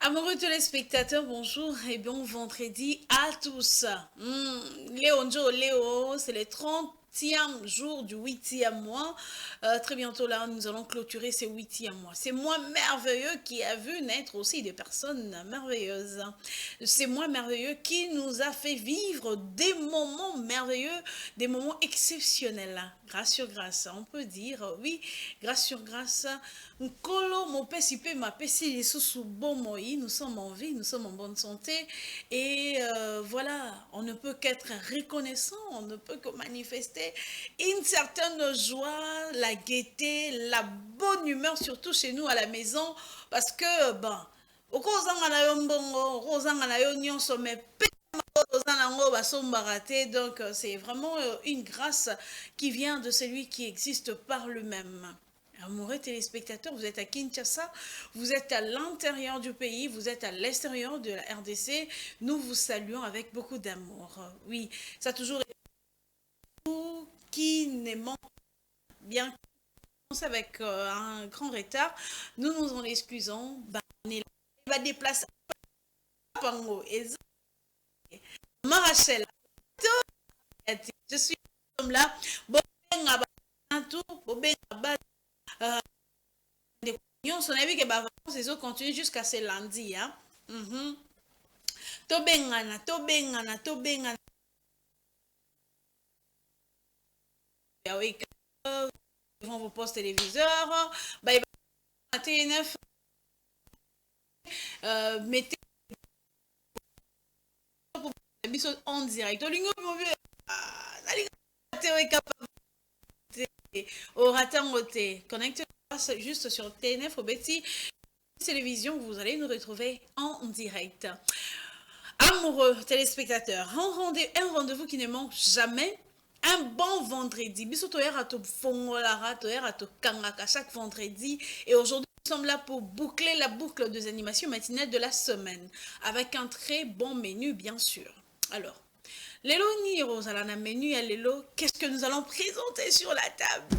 Amoureux téléspectateurs, bonjour et bon vendredi à tous. Léo Njo, Léo, c'est le 30e jour du 8e mois. Très bientôt là, nous allons clôturer ce 8e mois. C'est moi merveilleux qui a vu naître aussi des personnes merveilleuses. C'est moi merveilleux qui nous a fait vivre des moments merveilleux, des moments exceptionnels. Grâce sur grâce, on peut dire, oui, grâce sur grâce. Nkolo, mon père, si peut m'appeler sous bon moi, nous sommes en vie, nous sommes en bonne santé. Et voilà, on ne peut qu'être reconnaissant, on ne peut que manifester une certaine joie, la gaieté, la bonne humeur, surtout chez nous à la maison. Parce que, bon, au kozanga na yo mbongo, kozanga na yo nyonso, mais donc c'est vraiment une grâce qui vient de celui qui existe par lui-même. Amoureux téléspectateurs, vous êtes à Kinshasa, vous êtes à l'intérieur du pays, vous êtes à l'extérieur de la RDC. Nous vous saluons avec beaucoup d'amour. Oui, ça a toujours été vous qui ne manque bien avec un grand retard. Nous nous en excusons. Bah, on est là. Il va déplacer Pango et Marachel. Je suis là. Bon, on a vu que les vacances continuent jusqu'à ce lundi. Hein? Tobengana, tobengana, tobengana. Devant vos postes téléviseurs. Bah, il va TNF. Mettez en direct. Au ratangoté. Connectez-vous juste sur TNF au Betty Télévision. Vous allez nous retrouver en direct. Amoureux téléspectateurs, un rendez-vous qui ne manque jamais. Un bon vendredi. Chaque vendredi. Et aujourd'hui, nous sommes là pour boucler la boucle des animations matinales de la semaine. Avec un très bon menu, bien sûr. Alors, Lelo ni Rosalana menu à Lelo, qu'est-ce que nous allons présenter sur la table?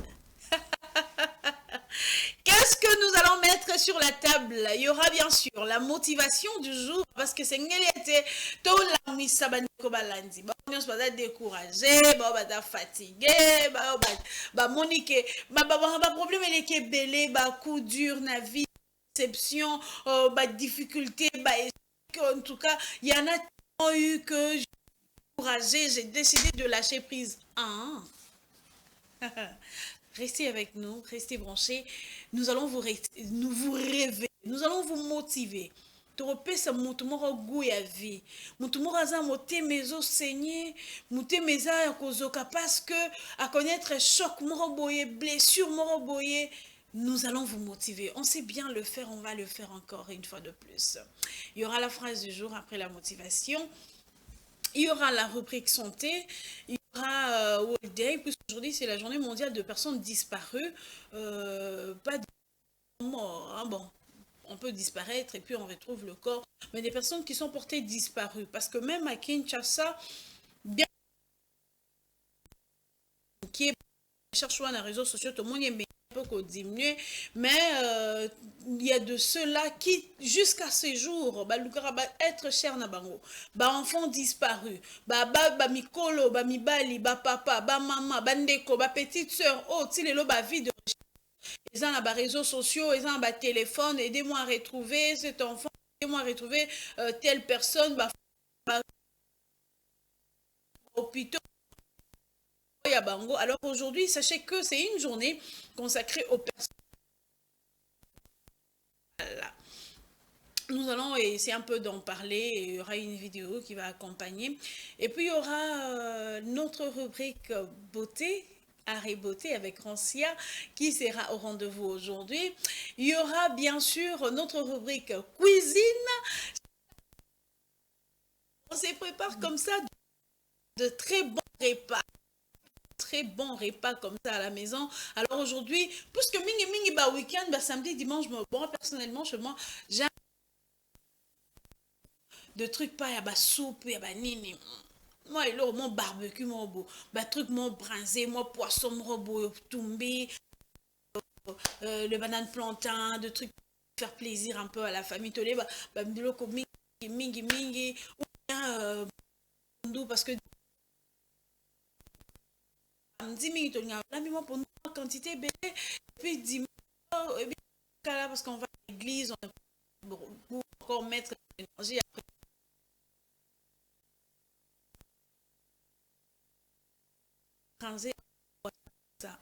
Qu'est-ce que nous allons mettre sur la table? Il y aura bien sûr la motivation du jour parce que c'est était tout la misabani ko balandi. Ba on se découragé, ba fatigué, ba monique, ba problème il est belé, ba coup dur na vie, déception, ba difficulté, ba en tout cas, il y en a qui ont eu que j'ai découragé, j'ai décidé de lâcher prise. Ah. Restez avec nous, restez branchés. Nous allons vous réveiller, nous allons vous motiver. Toropesa mutu moko goût ya vie. Mutu moko aza motema ezosaigner, motema eza ya kozoka parce que à connaître choc moko boye, blessure moko boye, nous allons vous motiver. On sait bien le faire, on va le faire encore une fois de plus. Il y aura la phrase du jour après la motivation. Il y aura la rubrique santé, il y aura World Day, puisqu'aujourd'hui c'est la journée mondiale de personnes disparues, pas de morts, hein, bon, on peut disparaître et puis on retrouve le corps, mais des personnes qui sont portées disparues, parce que même à Kinshasa, bien qui est cherche sur les réseaux sociaux, tout le monde est peu diminuer, mais il y a de ceux-là qui, jusqu'à ces jours, bah, être cher na bango, bah, enfants disparus, bah, mikolo, bah, mibali, bah, papa, bah, maman, bah, ndeko, bah, petite soeur, oh, tu les bah, vie de ils ont les réseaux sociaux, ils ont les téléphones, aidez-moi à retrouver cet enfant, aidez-moi à retrouver telle personne, bah, hôpitaux. Alors aujourd'hui, sachez que c'est une journée consacrée aux personnes. Nous allons essayer un peu d'en parler. Il y aura une vidéo qui va accompagner. Et puis, il y aura notre rubrique beauté, art et beauté avec Rancia qui sera au rendez-vous aujourd'hui. Il y aura bien sûr notre rubrique cuisine. On se prépare comme ça de très bons repas. Très bons repas comme ça à la maison. Alors aujourd'hui, puisque mingi mingi ba week-end, ba samedi, dimanche, moi personnellement, chez moi, j'ai de trucs pas, il y a ba soupe, il y a ba nini. Moi, il y a mon barbecue, mon beau, bah, truc, mon brinzé, mon poisson, mon robot, tombé, le banane plantain, de trucs. faire plaisir un peu à la famille. Tolé, biloko mingi, mingi, mingi, ou bien, parce que, dit mingi, tolé, là, mais moi, pour nous, quantité, bébé, et puis, dis-moi, et puis, là, parce qu'on va à l'église, on pour encore mettre l'énergie après transer ça.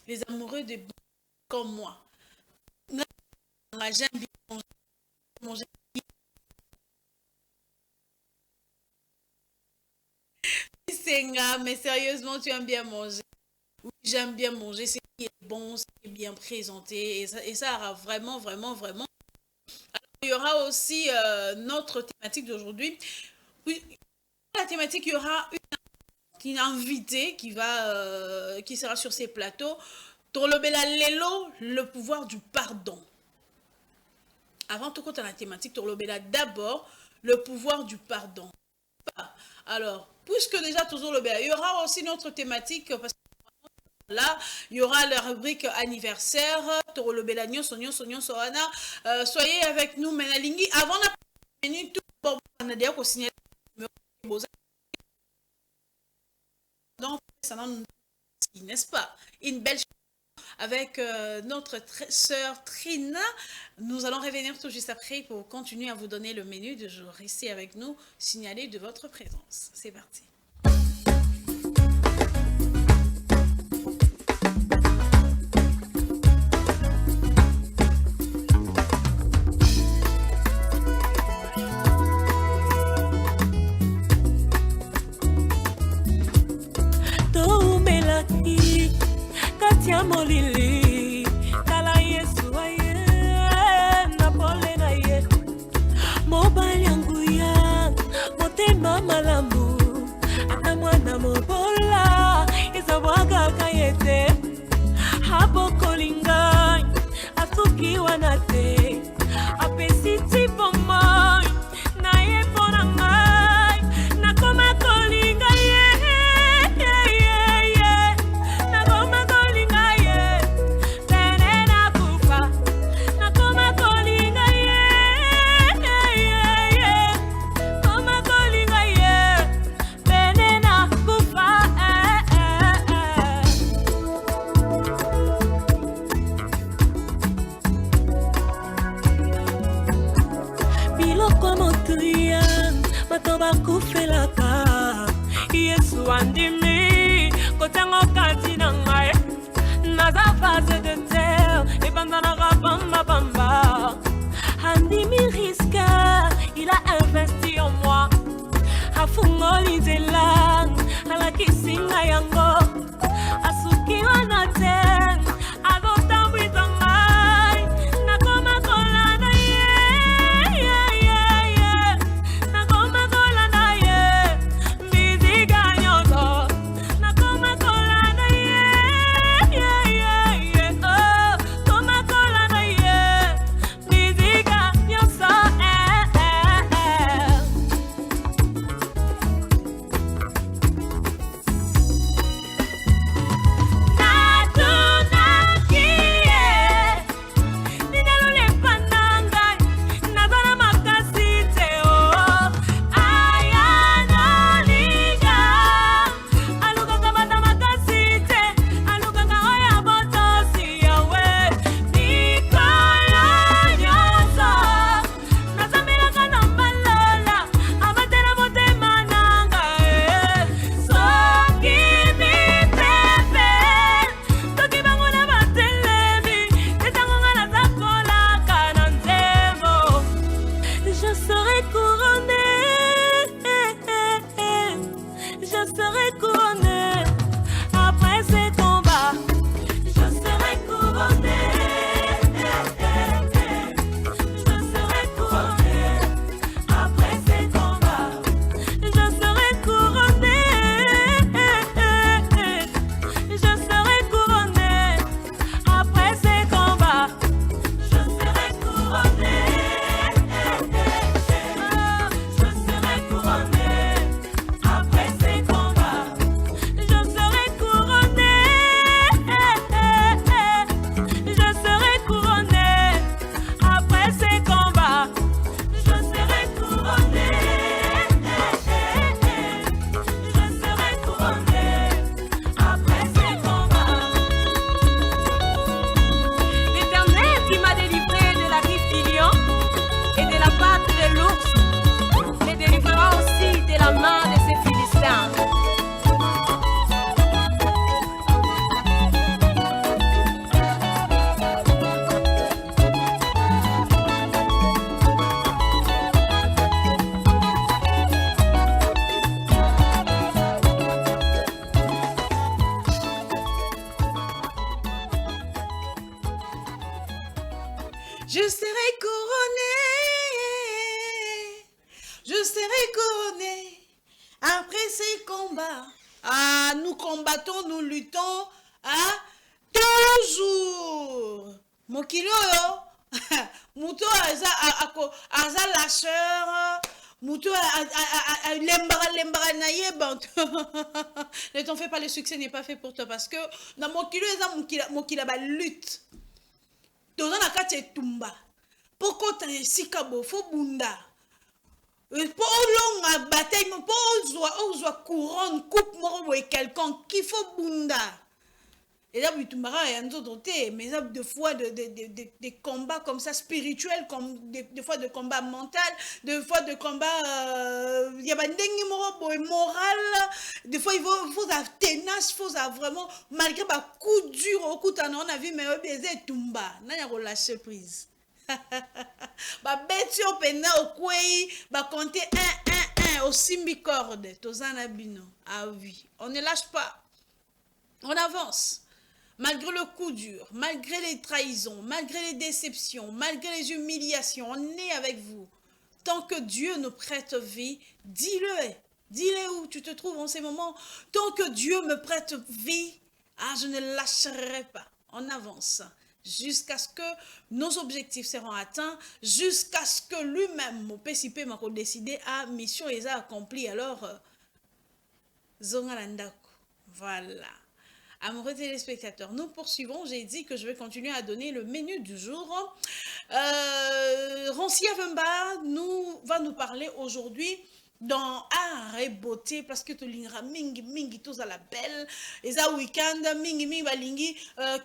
Les amoureux de comme moi. Moi, j'aime bien manger. Senga, mais sérieusement, tu aimes bien manger. Oui, j'aime bien manger, c'est qui est bon, c'est qui est bien présenté, et ça aura vraiment, vraiment, vraiment. Il y aura aussi notre thématique d'aujourd'hui. Oui, la thématique, il y aura une invitée qui sera sur ces plateaux. Torlobela Lelo, le pouvoir du pardon. Avant tout, compte à la thématique, Torlobela d'abord, le pouvoir du pardon. Alors, puisque déjà toujours le il y aura aussi notre thématique, parce que là, il y aura la rubrique anniversaire, Torlobela Nyon, Sonyon, Sonyon, Sohana. Soyez avec nous, Menalingi. Avant la minute, tout bon, on a déjà signaler donc, ça n'est-ce pas? Une belle avec notre sœur Trina. Nous allons revenir tout juste après pour continuer à vous donner le menu de jour. Restez avec nous, signalez de votre présence. C'est parti. Katia molili kala Yesu aye na pole na ye mobali yangu ya motema malamu ata mwana mobola izabwaga kayete hapo kolinga asukiwa na te apesi tipo moi na ye pona ngai na koma kolinga ye toba kufelaka Yesu andimi kotango kati na ngai naza phase de terre ebandana bamba bamba andimi riska il a investi en moi afungoli nzela alakisinga yango asuki wana te azotambwisa ngai nakoma kolanda ye Tuna couronné. Je serai couronné après ces combats. Ah, nous combattons, nous luttons. Ah, toujours. Mokilo yo. Muto aza lâcheur. Muto lembara na yeba. Ne t'en fais pas, le succès n'est pas fait pour toi parce que dans Mokilo eza mokila ba lutte. Toza na kati etumba. Poko ta esika bo fo bunda. Pour longa bataille, pour ozwa couronne, coupe moro et quelqu'un qui faut bunda. Et là, il y a mais des fois des combats comme ça spirituels, comme des fois de combats mentaux, des fois de combats, il y a des moral, des fois il faut être tenace, il faut vraiment, malgré les coups durs, au coup on a vu, mais c'est tumba, il y a relâché prise. Beti openda okwei ba compter 1 au simbicorde tozana bino. Ah oui, on ne lâche pas. On avance. Malgré le coup dur, malgré les trahisons, malgré les déceptions, malgré les humiliations, on est avec vous. Tant que Dieu nous prête vie, dis-le. Dis-le où tu te trouves en ces moments. Tant que Dieu me prête vie, je ne lâcherai pas. On avance. Jusqu'à ce que nos objectifs seront atteints, jusqu'à ce que lui-même, mon PCP, m'a décidé à mission et a accompli. Alors, Zongalandako, voilà. Amoureux téléspectateurs, nous poursuivons. J'ai dit que je vais continuer à donner le menu du jour. Rancia Vemba va nous parler aujourd'hui dans art et beauté, parce que tu lingra mingi tous à la belle et ça week-end mingi balingi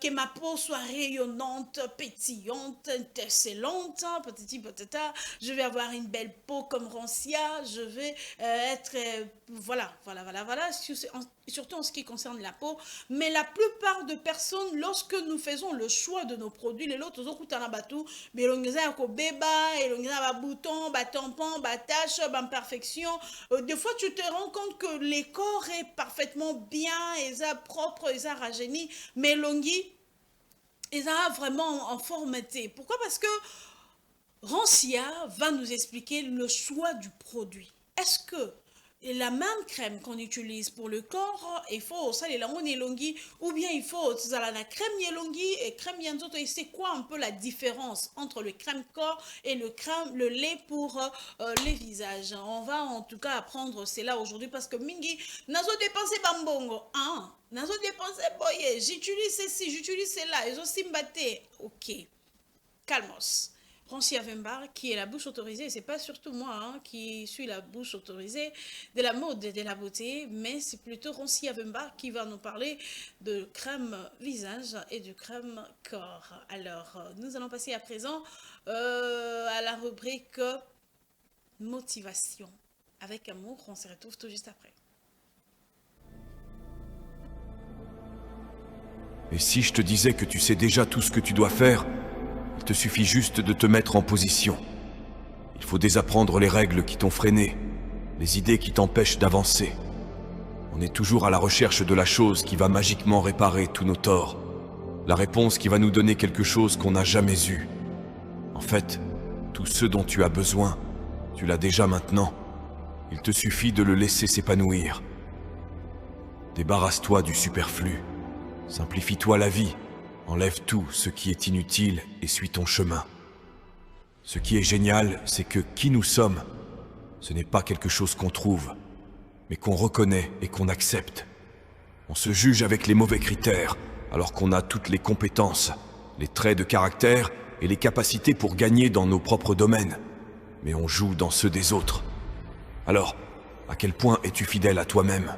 que ma peau soit rayonnante, pétillante, excellente, patati patata. Je vais avoir une belle peau comme Rancia, je vais être voilà, surtout en ce qui concerne la peau. Mais la plupart de personnes, lorsque nous faisons le choix de nos produits, les autres mais bouton, tampon, tache, imperfection. Des fois, tu te rends compte que les corps est parfaitement bien, ils sont propres, ils sont rajeunis, mais longi, ils sont vraiment en formeté. Pourquoi? Parce que Rancia va nous expliquer le choix du produit. Est-ce que la même crème qu'on utilise pour le corps, il faut ça les longi, ou bien il faut la crème yelongi et crème yanzoto. Et c'est quoi un peu la différence entre le crème corps et le lait pour les visages? On va en tout cas apprendre cela aujourd'hui parce que mingi nazo dépenser bambongo, nazo dépenser boye, j'utilise ceci, j'utilise cela, ils ont simbaté. Ok, calmos. Rancia Vemba, qui est la bouche autorisée, c'est pas surtout moi qui suis la bouche autorisée de la mode et de la beauté, mais c'est plutôt Rancia Vemba qui va nous parler de crème visage et de crème corps. Alors, nous allons passer à présent à la rubrique motivation. Avec amour, on se retrouve tout juste après. Et si je te disais que tu sais déjà tout ce que tu dois faire, il te suffit juste de te mettre en position. Il faut désapprendre les règles qui t'ont freiné, les idées qui t'empêchent d'avancer. On est toujours à la recherche de la chose qui va magiquement réparer tous nos torts. La réponse qui va nous donner quelque chose qu'on n'a jamais eu. En fait, tout ce dont tu as besoin, tu l'as déjà maintenant. Il te suffit de le laisser s'épanouir. Débarrasse-toi du superflu. Simplifie-toi la vie. Enlève tout ce qui est inutile et suis ton chemin. Ce qui est génial, c'est que qui nous sommes, ce n'est pas quelque chose qu'on trouve, mais qu'on reconnaît et qu'on accepte. On se juge avec les mauvais critères, alors qu'on a toutes les compétences, les traits de caractère et les capacités pour gagner dans nos propres domaines. Mais on joue dans ceux des autres. Alors, à quel point es-tu fidèle à toi-même?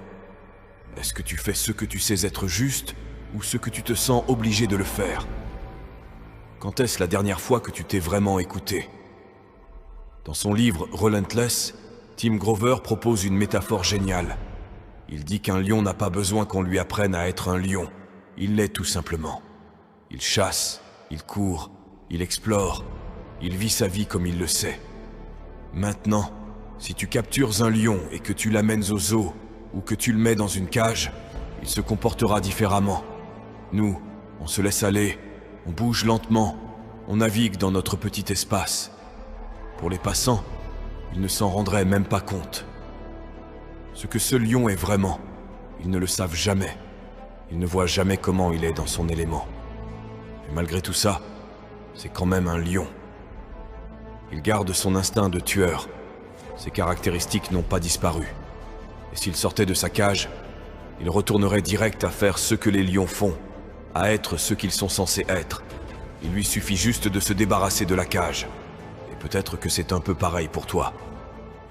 Est-ce que tu fais ce que tu sais être juste ou ce que tu te sens obligé de le faire? Quand est-ce la dernière fois que tu t'es vraiment écouté? Dans son livre Relentless, Tim Grover propose une métaphore géniale. Il dit qu'un lion n'a pas besoin qu'on lui apprenne à être un lion. Il l'est tout simplement. Il chasse, il court, il explore, il vit sa vie comme il le sait. Maintenant, si tu captures un lion et que tu l'amènes au zoo ou que tu le mets dans une cage, il se comportera différemment. Nous, on se laisse aller, on bouge lentement, On navigue dans notre petit espace. Pour les passants, ils ne s'en rendraient même pas compte. Ce que ce lion est vraiment, ils ne le savent jamais. Ils ne voient jamais comment il est dans son élément. Et malgré tout ça, c'est quand même un lion. Il garde son instinct de tueur. Ses caractéristiques n'ont pas disparu. Et s'il sortait de sa cage, il retournerait direct à faire ce que les lions font, à être ce qu'ils sont censés être. Il lui suffit juste de se débarrasser de la cage. Et peut-être que c'est un peu pareil pour toi.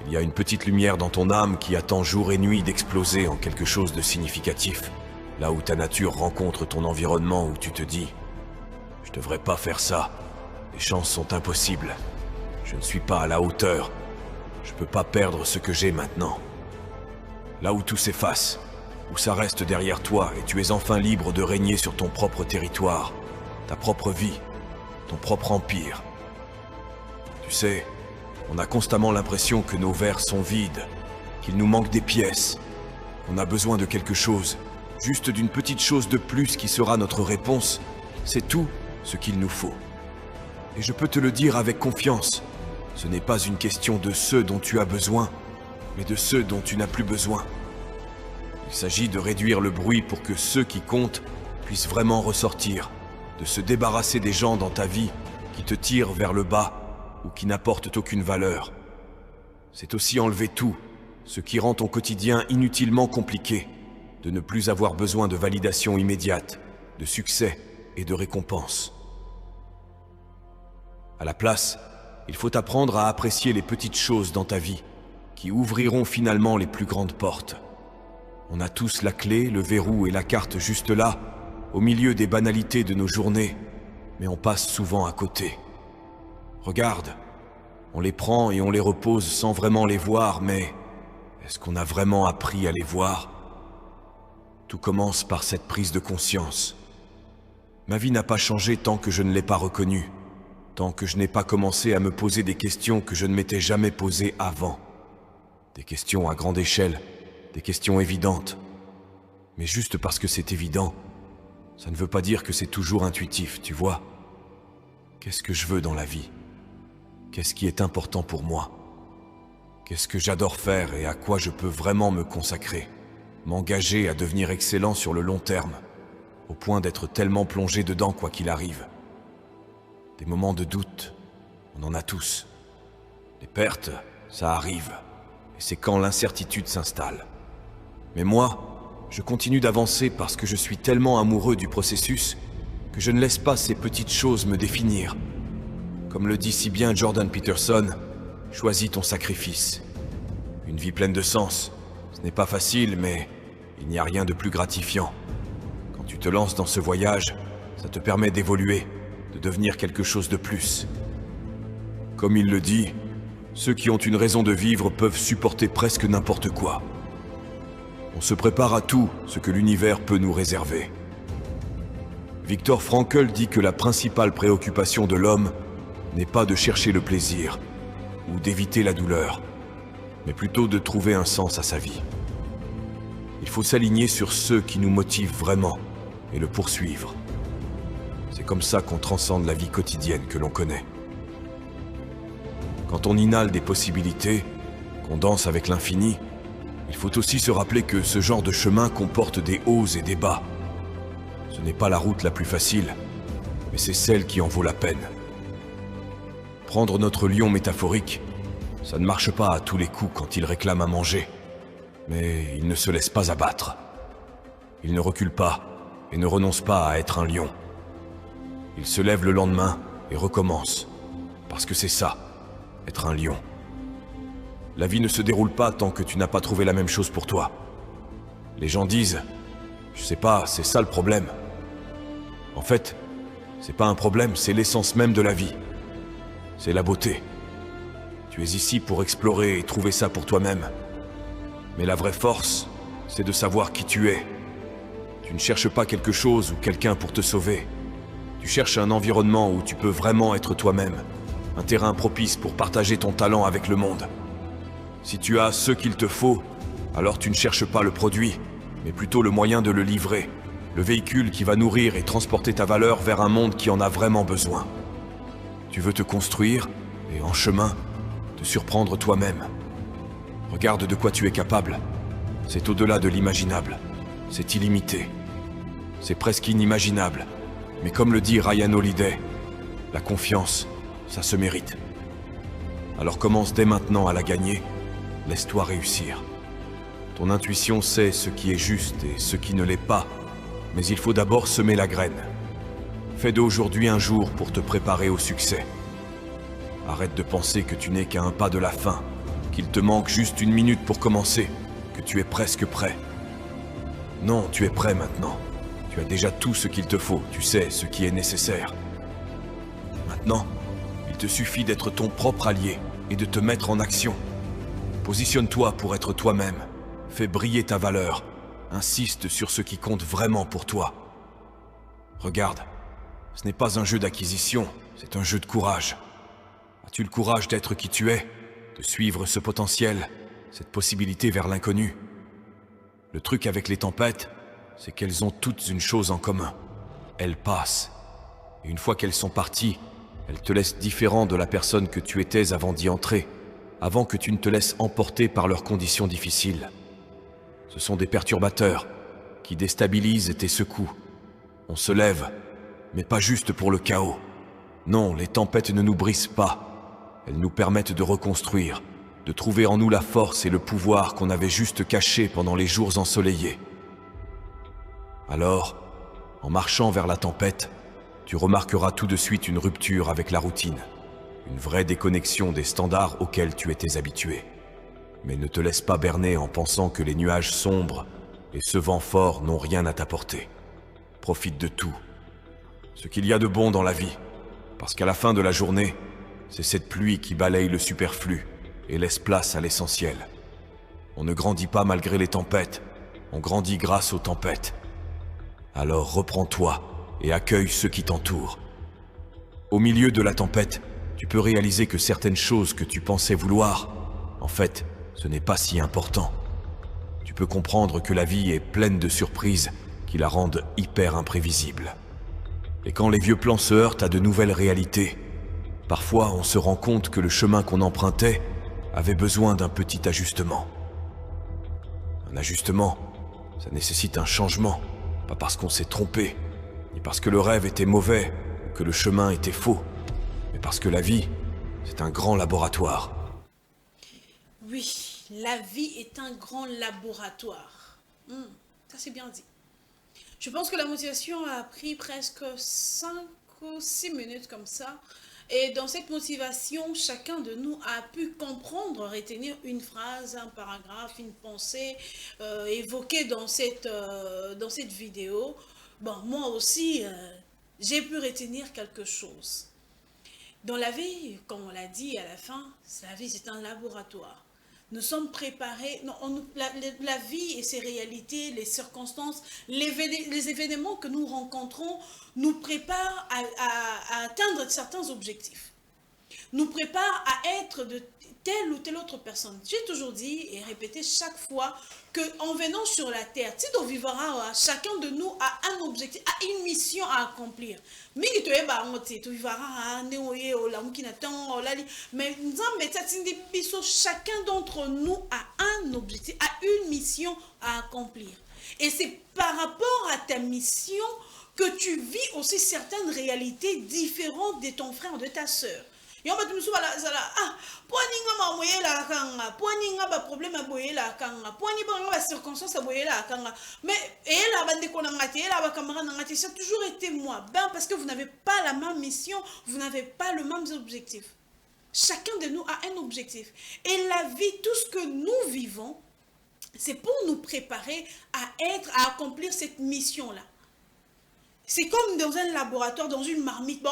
Il y a une petite lumière dans ton âme qui attend jour et nuit d'exploser en quelque chose de significatif. Là où ta nature rencontre ton environnement, où tu te dis « Je devrais pas faire ça. Les chances sont impossibles. Je ne suis pas à la hauteur. Je peux pas perdre ce que j'ai maintenant. » Là où tout s'efface, où ça reste derrière toi et tu es enfin libre de régner sur ton propre territoire, ta propre vie, ton propre empire. Tu sais, on a constamment l'impression que nos verres sont vides, qu'il nous manque des pièces. On a besoin de quelque chose, juste d'une petite chose de plus qui sera notre réponse. C'est tout ce qu'il nous faut. Et je peux te le dire avec confiance, ce n'est pas une question de ceux dont tu as besoin, mais de ceux dont tu n'as plus besoin. Il s'agit de réduire le bruit pour que ceux qui comptent puissent vraiment ressortir, de se débarrasser des gens dans ta vie qui te tirent vers le bas ou qui n'apportent aucune valeur. C'est aussi enlever tout, ce qui rend ton quotidien inutilement compliqué, de ne plus avoir besoin de validation immédiate, de succès et de récompense. À la place, il faut apprendre à apprécier les petites choses dans ta vie, qui ouvriront finalement les plus grandes portes. On a tous la clé, le verrou et la carte juste là, au milieu des banalités de nos journées, mais on passe souvent à côté. Regarde, on les prend et on les repose sans vraiment les voir, mais est-ce qu'on a vraiment appris à les voir? Tout commence par cette prise de conscience. Ma vie n'a pas changé tant que je ne l'ai pas reconnue, tant que je n'ai pas commencé à me poser des questions que je ne m'étais jamais posées avant. Des questions à grande échelle, des questions évidentes. Mais juste parce que c'est évident, ça ne veut pas dire que c'est toujours intuitif, tu vois. Qu'est-ce que je veux dans la vie? Qu'est-ce qui est important pour moi? Qu'est-ce que j'adore faire et à quoi je peux vraiment me consacrer? M'engager à devenir excellent sur le long terme, au point d'être tellement plongé dedans quoi qu'il arrive. Des moments de doute, on en a tous. Les pertes, ça arrive. Et c'est quand l'incertitude s'installe. Mais moi, je continue d'avancer parce que je suis tellement amoureux du processus que je ne laisse pas ces petites choses me définir. Comme le dit si bien Jordan Peterson, choisis ton sacrifice. Une vie pleine de sens, ce n'est pas facile, mais il n'y a rien de plus gratifiant. Quand tu te lances dans ce voyage, ça te permet d'évoluer, de devenir quelque chose de plus. Comme il le dit, ceux qui ont une raison de vivre peuvent supporter presque n'importe quoi. On se prépare à tout ce que l'univers peut nous réserver. Viktor Frankl dit que la principale préoccupation de l'homme n'est pas de chercher le plaisir ou d'éviter la douleur, mais plutôt de trouver un sens à sa vie. Il faut s'aligner sur ceux qui nous motivent vraiment et le poursuivre. C'est comme ça qu'on transcende la vie quotidienne que l'on connaît. Quand on inhale des possibilités, qu'on danse avec l'infini, il faut aussi se rappeler que ce genre de chemin comporte des hauts et des bas. Ce n'est pas la route la plus facile, mais c'est celle qui en vaut la peine. Prendre notre lion métaphorique, ça ne marche pas à tous les coups quand il réclame à manger, mais il ne se laisse pas abattre. Il ne recule pas et ne renonce pas à être un lion. Il se lève le lendemain et recommence, parce que c'est ça, être un lion. La vie ne se déroule pas tant que tu n'as pas trouvé la même chose pour toi. Les gens disent, je sais pas, c'est ça le problème. En fait, c'est pas un problème, c'est l'essence même de la vie. C'est la beauté. Tu es ici pour explorer et trouver ça pour toi-même. Mais la vraie force, c'est de savoir qui tu es. Tu ne cherches pas quelque chose ou quelqu'un pour te sauver. Tu cherches un environnement où tu peux vraiment être toi-même. Un terrain propice pour partager ton talent avec le monde. Si tu as ce qu'il te faut, alors tu ne cherches pas le produit, mais plutôt le moyen de le livrer. Le véhicule qui va nourrir et transporter ta valeur vers un monde qui en a vraiment besoin. Tu veux te construire et, en chemin, te surprendre toi-même. Regarde de quoi tu es capable. C'est au-delà de l'imaginable. C'est illimité. C'est presque inimaginable. Mais comme le dit Ryan Holiday, la confiance, ça se mérite. Alors commence dès maintenant à la gagner. Laisse-toi réussir. Ton intuition sait ce qui est juste et ce qui ne l'est pas. Mais il faut d'abord semer la graine. Fais d'aujourd'hui un jour pour te préparer au succès. Arrête de penser que tu n'es qu'à un pas de la fin, qu'il te manque juste 1 minute pour commencer, que tu es presque prêt. Non, tu es prêt maintenant. Tu as déjà tout ce qu'il te faut, tu sais ce qui est nécessaire. Maintenant, il te suffit d'être ton propre allié et de te mettre en action. Positionne-toi pour être toi-même. Fais briller ta valeur. Insiste sur ce qui compte vraiment pour toi. Regarde, ce n'est pas un jeu d'acquisition, c'est un jeu de courage. As-tu le courage d'être qui tu es, de suivre ce potentiel, cette possibilité vers l'inconnu? Le truc avec les tempêtes, c'est qu'elles ont toutes une chose en commun. Elles passent. Et une fois qu'elles sont parties, elles te laissent différent de la personne que tu étais avant d'y entrer, avant que tu ne te laisses emporter par leurs conditions difficiles. Ce sont des perturbateurs qui déstabilisent et te secouent. On se lève, mais pas juste pour le chaos. Non, les tempêtes ne nous brisent pas. Elles nous permettent de reconstruire, de trouver en nous la force et le pouvoir qu'on avait juste cachés pendant les jours ensoleillés. Alors, en marchant vers la tempête, tu remarqueras tout de suite une rupture avec la routine, une vraie déconnexion des standards auxquels tu étais habitué. Mais ne te laisse pas berner en pensant que les nuages sombres et ce vent fort n'ont rien à t'apporter. Profite de tout, ce qu'il y a de bon dans la vie, parce qu'à la fin de la journée, c'est cette pluie qui balaye le superflu et laisse place à l'essentiel. On ne grandit pas malgré les tempêtes, on grandit grâce aux tempêtes. Alors reprends-toi et accueille ceux qui t'entourent. Au milieu de la tempête, tu peux réaliser que certaines choses que tu pensais vouloir, en fait, ce n'est pas si important. Tu peux comprendre que la vie est pleine de surprises qui la rendent hyper imprévisible. Et quand les vieux plans se heurtent à de nouvelles réalités, parfois on se rend compte que le chemin qu'on empruntait avait besoin d'un petit ajustement. Un ajustement, ça nécessite un changement, pas parce qu'on s'est trompé, ni parce que le rêve était mauvais ou que le chemin était faux, mais parce que la vie, c'est un grand laboratoire. Oui, la vie est un grand laboratoire. Ça c'est bien dit. Je pense que la motivation a pris presque 5 ou 6 minutes comme ça. Et dans cette motivation, chacun de nous a pu comprendre, retenir une phrase, un paragraphe, une pensée évoquée dans cette vidéo. Bon, moi aussi, j'ai pu retenir quelque chose. Dans la vie, comme on l'a dit à la fin, la vie c'est un laboratoire. Nous sommes préparés, la vie et ses réalités, les circonstances, les événements que nous rencontrons nous préparent à atteindre certains objectifs. Nous préparent à être de telle ou telle autre personne. J'ai toujours dit et répété chaque fois qu'en venant sur la terre, chacun de nous a un objectif, a une mission à accomplir. Mais chacun d'entre nous a un objectif, a une mission à accomplir. Et c'est par rapport à ta mission que tu vis aussi certaines réalités différentes de ton frère ou de ta sœur. Yo ba tumusu bala sala poni nga ma moyela kanga poni nga ba problème boyela kanga poni ba circonstance boyela kanga mais et là bande ko na ngati et là ba camarade ngati ça a toujours été moi parce que vous n'avez pas la même mission, vous n'avez pas le même objectif. Chacun de nous a un objectif et la vie, tout ce que nous vivons, c'est pour nous préparer à accomplir cette mission là. C'est comme dans un laboratoire, dans une marmite,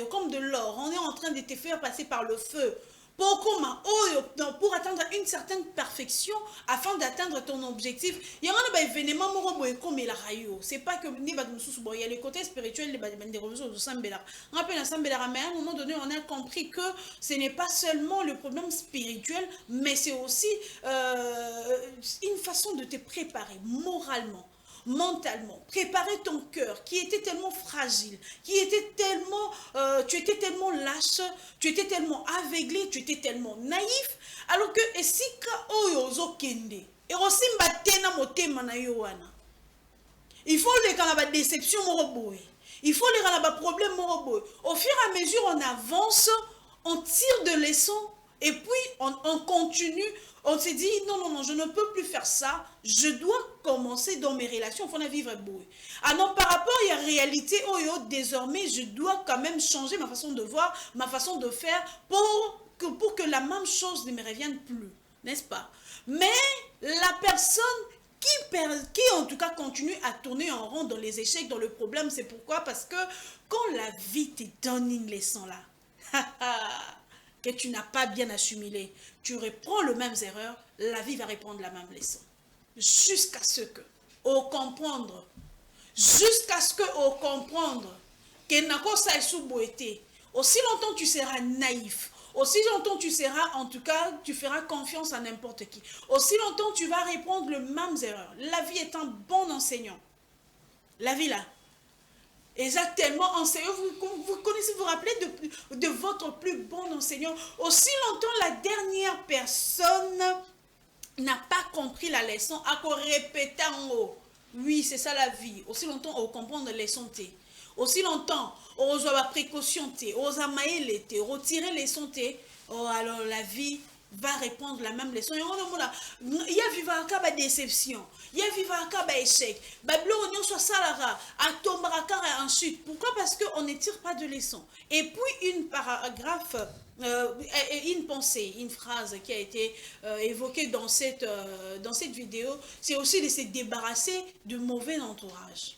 comme de l'or. On est en train de te faire passer par le feu. Pour atteindre une certaine perfection, afin d'atteindre ton objectif. Il y a un événement comme il c'est pas que il y a le côté spirituel mais à un moment donné, on a compris que ce n'est pas seulement le problème spirituel, mais c'est aussi une façon de te préparer moralement. mentalement, préparer ton cœur qui était tellement fragile, qui était tellement, tu étais tellement lâche, tu étais tellement aveuglé, tu étais tellement naïf, alors que esika oyo ozokende, et aussi mbatena motema na yo wana. Il faut les quand la déception moroboy. Il faut les quand la problème moroboy. Au fur et à mesure on avance, on tire de leçons et puis on continue. On se dit non, je ne peux plus faire ça. Je dois commencer dans mes relations. Il faut vivre beau. Ah non, par rapport à la réalité, désormais, je dois quand même changer ma façon de voir, ma façon de faire pour que la même chose ne me revienne plus. N'est-ce pas? Mais la personne qui en tout cas continue à tourner en rond dans les échecs, dans le problème, c'est pourquoi? Parce que quand la vie te donne une leçon là, que tu n'as pas bien assimilé, tu reprends les mêmes erreurs, la vie va reprendre la même leçon. Jusqu'à ce que, au comprendre, que nakosa esubouete, aussi longtemps tu seras naïf, aussi longtemps tu seras, en tout cas, tu feras confiance à n'importe qui. Aussi longtemps tu vas répondre les mêmes erreurs. La vie est un bon enseignant. La vie là. Exactement enseignant. Vous connaissez, vous rappelez de votre plus bon enseignant. Aussi longtemps la dernière personne n'a pas compris la leçon, à répéter en haut. Oui, c'est ça la vie. Aussi longtemps on comprend la leçon. Aussi longtemps, on a précaution, on a maillé, retirer les santé, alors la vie va répondre la même leçon. Il y a vivre une déception, il y a vivre un échec, on soit salara, à tombera ensuite. Pourquoi? Parce qu'on ne tire pas de leçon. Et puis une paragraphe, une pensée, une phrase qui a été évoquée dans cette vidéo, c'est aussi de se débarrasser de mauvais entourage.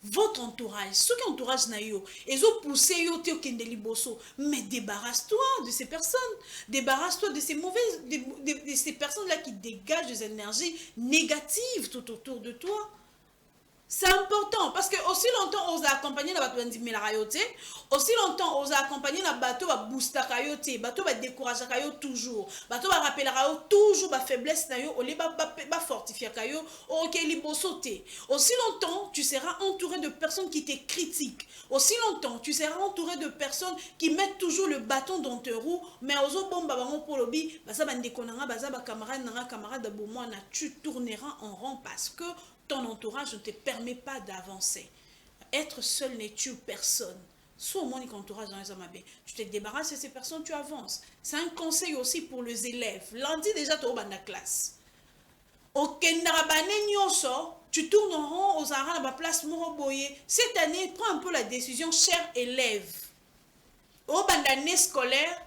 Votre entourage, ceux qui entourage nayo, ils ont poussé yo te okende liboso, mais débarrasse-toi de ces personnes, débarrasse-toi de ces mauvaises, de ces personnes-là qui dégagent des énergies négatives tout autour de toi. C'est important parce que aussi longtemps on a accompagné la bateau d'Indimelayote, aussi longtemps on a accompagné la bateau à booster kayote, bateau à décourager kayo toujours, bateau à rappeler toujours ba faiblesse nayo, au lieu ba fortifier kayo, ok libosote. Aussi longtemps tu seras entouré de personnes qui te critiquent, aussi longtemps tu seras entouré de personnes qui mettent toujours le bâton dans tes roues, mais aux bomba bango pour lobby, basa bande konanga, basa ba camarade de bomona, tu tourneras en rond parce que ton entourage ne te permet pas d'avancer. Être seul ne tue personne. Soit au moins entourage dans les hommes, tu te débarrasses de ces personnes, tu avances. C'est un conseil aussi pour les élèves. Lundi déjà, tu es au bas de la classe. Au Kendarabane Nyoso, tu tournes en rond aux arats à la place Moroboye. Cette année, prends un peu la décision, cher élève. Au bas de l'année scolaire,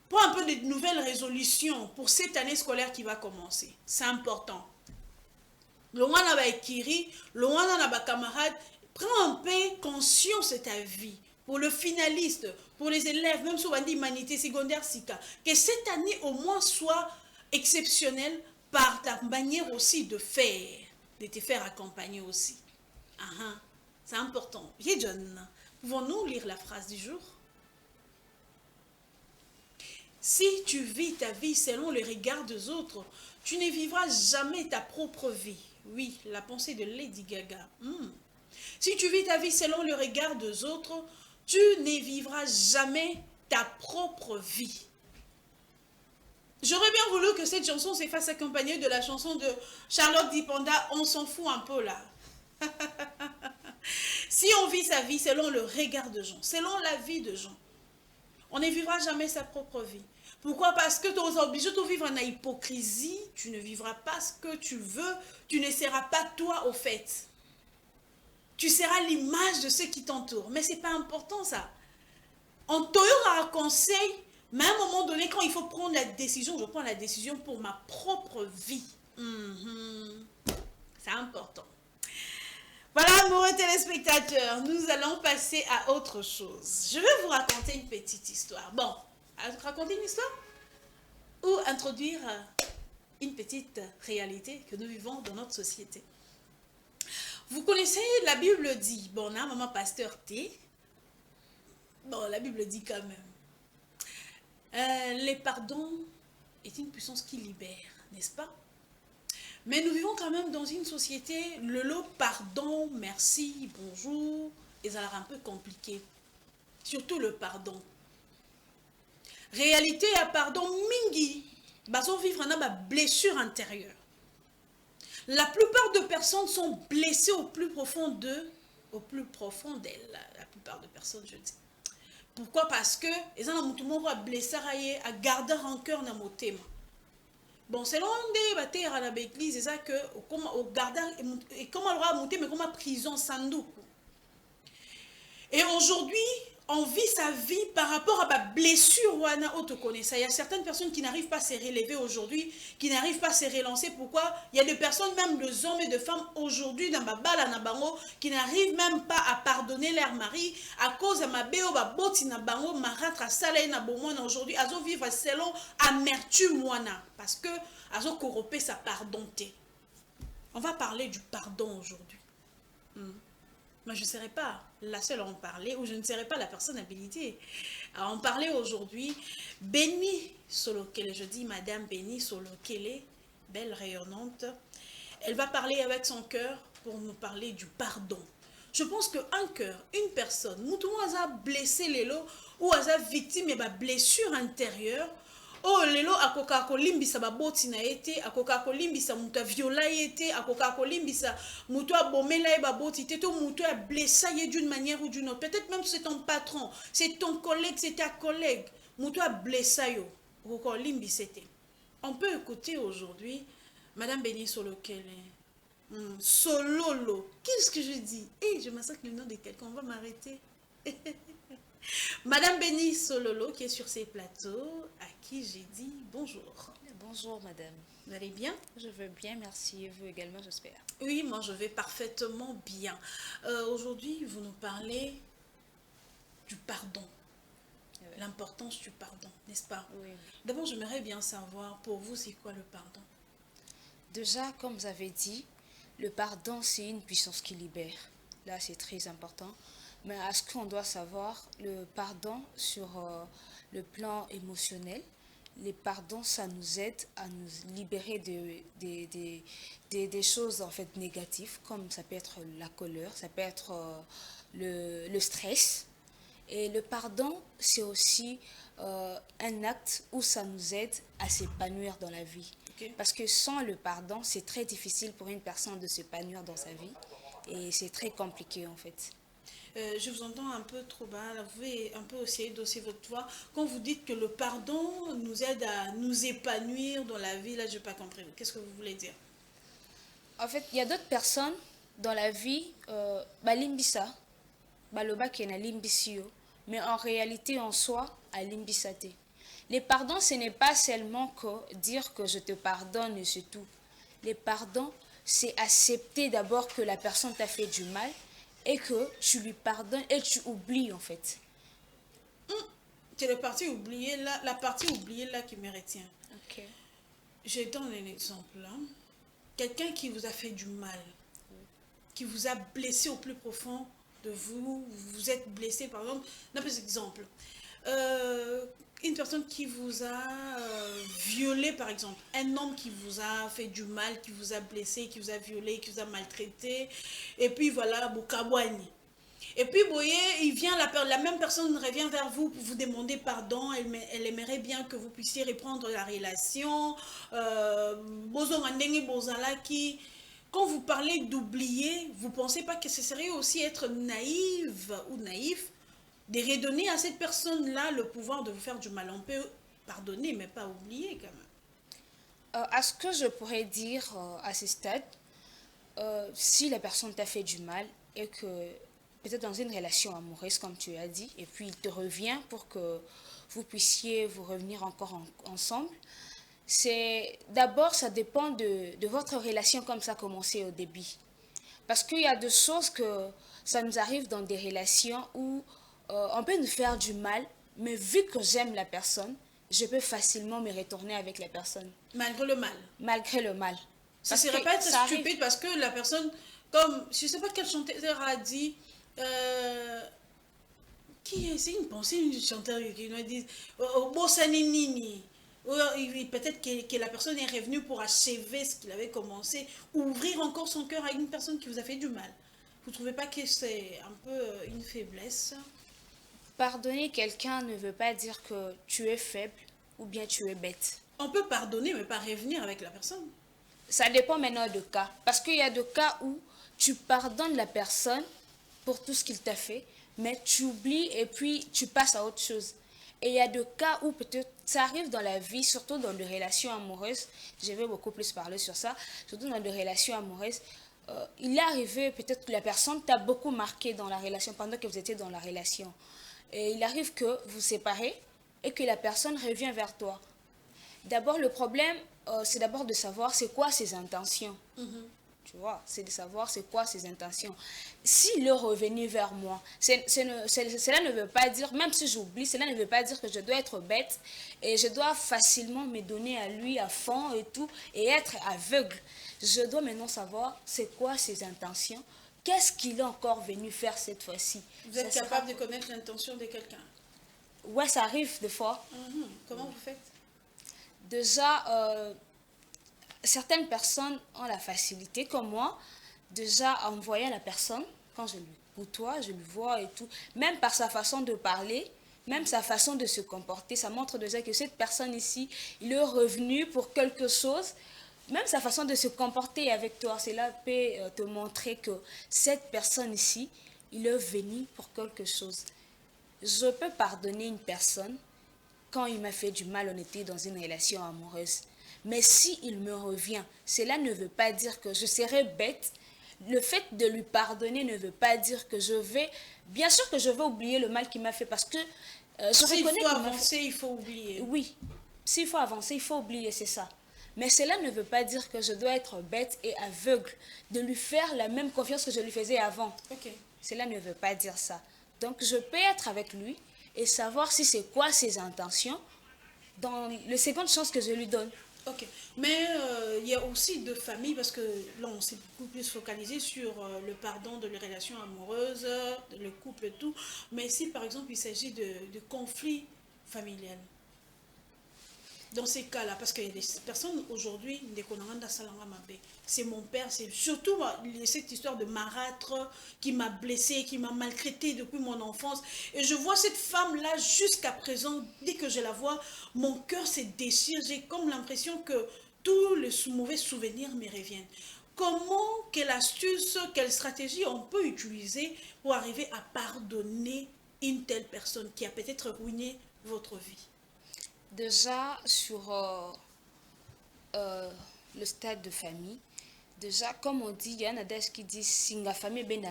prends un peu de nouvelles résolutions pour cette année scolaire qui va commencer. C'est important. Loin na ba ekiri, loin na ba camarade, prends un peu conscience de ta vie. Pour le finaliste, pour les élèves, même sur l'humanité secondaire SICA, que cette année au moins soit exceptionnelle par ta manière aussi de faire, de te faire accompagner aussi. C'est important. John, pouvons-nous lire la phrase du jour? Si tu vis ta vie selon le regard des autres, tu ne vivras jamais ta propre vie. Oui, la pensée de Lady Gaga. Si tu vis ta vie selon le regard des autres, tu ne vivras jamais ta propre vie. J'aurais bien voulu que cette chanson se fasse accompagner de la chanson de Charlotte Dipanda, on s'en fout un peu là. Si on vit sa vie selon le regard de gens, selon la vie de gens, on ne vivra jamais sa propre vie. Pourquoi? Parce que tu es obligé de vivre en hypocrisie, tu ne vivras pas ce que tu veux, tu ne seras pas toi au fait. Tu seras l'image de ceux qui t'entourent. Mais ce n'est pas important ça. On t'aura un conseil, mais à un moment donné, quand il faut prendre la décision, je prends la décision pour ma propre vie. C'est important. Voilà, amoureux téléspectateurs, nous allons passer à autre chose. Je vais vous raconter une petite histoire. Bon, raconter une histoire ou introduire une petite réalité que nous vivons dans notre société. Vous connaissez, la Bible dit, bon, là, maman pasteur T, bon, la Bible dit quand même, les pardons est une puissance qui libère, n'est-ce pas? Mais nous vivons quand même dans une société, le lot pardon, merci, bonjour, et ça a l'air un peu compliqué. Surtout le pardon. Réalité, à pardon, mingi, baso vivre une blessure intérieure. La plupart de personnes sont blessées au plus profond d'elles. La plupart de personnes, je dis. Pourquoi? Parce que les gens ont blessé à garder rancœur dans mon thème. Bon, selon des batailles à l'église, c'est ça que au garder et comment on va monter, mais comme prison sans doute. Et aujourd'hui, on vit sa vie par rapport à ma blessure ou à autre connaissance. Il y a certaines personnes qui n'arrivent pas à se relever aujourd'hui, qui n'arrivent pas à se relancer. Pourquoi? Il y a des personnes, même des hommes et des femmes aujourd'hui dans ma balle à Nabango, qui n'arrivent même pas à pardonner leur mari à cause de ma béo, ma boti Nabango, ma rentre à salé Nabomona aujourd'hui. Elles ont vivre selon amertume moana. Parce que elles ont corrompu sa pardonté. On va parler du pardon aujourd'hui. Moi, je ne serai pas la seule à en parler, ou je ne serai pas la personne habilitée à en parler aujourd'hui. Béni Solokele, je dis Madame Béni Solokele, belle rayonnante, elle va parler avec son cœur pour nous parler du pardon. Je pense qu'un cœur, une personne, nous a blessé les lots, ou a victime de blessure intérieure, oh lelo akoka kolimbisa baboti na ete akoka kolimbisa muta viola ete akoka kolimbisa muta bomela e baboti te to muta blessa d'une manière ou d'une autre, peut-être même c'est ton patron, c'est ton collègue, c'est ta collègue, muta blessa yo akoka limbisa te. On peut écouter aujourd'hui Madame Béni Solokele. Sololo, qu'est-ce que je dis? Je massacre le nom de quelqu'un, on va m'arrêter. Madame Béni Sololo qui est sur ces plateaux, à qui j'ai dit bonjour. Bonjour madame. Vous allez bien? Je veux bien, merci. Et vous également, j'espère. Oui, moi je vais parfaitement bien. Aujourd'hui, vous nous parlez du pardon. Ouais. L'importance du pardon, n'est-ce pas? Oui. D'abord, j'aimerais bien savoir, pour vous, c'est quoi le pardon? Déjà, comme vous avez dit, le pardon, c'est une puissance qui libère. Là, c'est très important. Mais à ce qu'on doit savoir, le pardon sur le plan émotionnel, les pardons, ça nous aide à nous libérer des choses en fait négatives, comme ça peut être la colère, ça peut être le stress. Et le pardon, c'est aussi un acte où ça nous aide à s'épanouir dans la vie. Okay. Parce que sans le pardon, c'est très difficile pour une personne de s'épanouir dans sa vie. Et c'est très compliqué en fait. Je vous entends un peu trop bas, vous pouvez un peu essayer d'osser votre voix. Quand vous dites que le pardon nous aide à nous épanouir dans la vie, là je n'ai pas compris. Qu'est-ce que vous voulez dire? En fait, il y a d'autres personnes dans la vie, limbisa, baloba qui est limbisio, mais en réalité en soi, à limbisate. Les pardons, ce n'est pas seulement que dire que je te pardonne et c'est tout. Les pardons, c'est accepter d'abord que la personne t'a fait du mal, et que tu lui pardonnes et tu oublies en fait. C'est la partie oubliée là qui me retient. Ok. Je donne un exemple là. Quelqu'un qui vous a fait du mal, qui vous a blessé au plus profond de vous, vous êtes blessé par exemple, un petit exemple. Une personne qui vous a violé par exemple, un homme qui vous a fait du mal, qui vous a blessé, qui vous a violé, qui vous a maltraité, et puis voilà, Bokabouani. Et puis, vous voyez, il vient, la même personne revient vers vous pour vous demander pardon, elle aimerait bien que vous puissiez reprendre la relation, quand vous parlez d'oublier, vous ne pensez pas que ce serait aussi être naïve ou naïf de redonner à cette personne-là le pouvoir de vous faire du mal? On peut pardonner, mais pas oublier quand même. À ce que je pourrais dire à ce stade, si la personne t'a fait du mal et que peut-être dans une relation amoureuse, comme tu as dit, et puis il te revient pour que vous puissiez vous revenir encore ensemble, c'est d'abord, ça dépend de votre relation comme ça a commencé au début. Parce qu'il y a des choses que ça nous arrive dans des relations où on peut nous faire du mal, mais vu que j'aime la personne, je peux facilement me retourner avec la personne. Malgré le mal. Malgré le mal. Ça ne serait pas être stupide arrive... parce que la personne, comme, je ne sais pas quel chanteur a dit, c'est une pensée, une chanteur qui nous dit, Bossanini, peut-être que la personne est revenue pour achever ce qu'il avait commencé, ouvrir encore son cœur à une personne qui vous a fait du mal. Vous ne trouvez pas que c'est un peu une faiblesse? Pardonner quelqu'un ne veut pas dire que tu es faible ou bien tu es bête. On peut pardonner, mais pas revenir avec la personne. Ça dépend maintenant de cas. Parce qu'il y a des cas où tu pardonnes la personne pour tout ce qu'il t'a fait, mais tu oublies et puis tu passes à autre chose. Et il y a des cas où peut-être ça arrive dans la vie, surtout dans des relations amoureuses. Je vais beaucoup plus parler sur ça. Surtout dans des relations amoureuses. Il est arrivé peut-être que la personne t'a beaucoup marqué dans la relation pendant que vous étiez dans la relation. Et il arrive que vous vous séparez et que la personne revient vers toi. D'abord, le problème, c'est d'abord de savoir c'est quoi ses intentions. Tu vois, c'est de savoir c'est quoi ses intentions. S'il est revenu vers moi, cela ne veut pas dire, même si j'oublie, cela ne veut pas dire que je dois être bête et je dois facilement me donner à lui à fond et tout et être aveugle. Je dois maintenant savoir c'est quoi ses intentions, qu'est-ce qu'il est encore venu faire cette fois-ci. Vous êtes capable de connaître l'intention de quelqu'un? Ouais, ça arrive des fois. Comment vous faites? Déjà, certaines personnes ont la facilité, comme moi, déjà à envoyer à la personne, quand je lui côtoie, je lui vois et tout, même par sa façon de parler, même sa façon de se comporter, ça montre déjà que cette personne ici, il est revenu pour quelque chose. Même sa façon de se comporter avec toi, cela peut te montrer que cette personne ici, il est venu pour quelque chose. Je peux pardonner une personne quand il m'a fait du mal, on était dans une relation amoureuse. Mais s'il me revient, cela ne veut pas dire que je serai bête. Le fait de lui pardonner ne veut pas dire que je vais... Bien sûr que je vais oublier le mal qu'il m'a fait parce que je reconnais qu'il m'a fait... S'il faut avancer, il faut oublier. Oui, s'il faut avancer, il faut oublier, c'est ça. Mais cela ne veut pas dire que je dois être bête et aveugle, de lui faire la même confiance que je lui faisais avant. Ok. Cela ne veut pas dire ça. Donc je peux être avec lui et savoir si c'est quoi ses intentions dans les secondes chances que je lui donne. Ok, mais il y a aussi deux familles, parce que là on s'est beaucoup plus focalisé sur le pardon de les relations amoureuses, le couple et tout, mais si par exemple il s'agit de conflits familiales, dans ces cas-là, parce qu'il y a des personnes aujourd'hui, c'est mon père, c'est surtout cette histoire de marâtre qui m'a blessé, qui m'a maltraité depuis mon enfance. Et je vois cette femme-là jusqu'à présent, dès que je la vois, mon cœur se déchire. J'ai comme l'impression que tous les mauvais souvenirs me reviennent. Comment, quelle astuce, quelle stratégie on peut utiliser pour arriver à pardonner une telle personne qui a peut-être ruiné votre vie? Déjà, sur le stade de famille, déjà, comme on dit, il y a un adage qui dit « Singa famille ben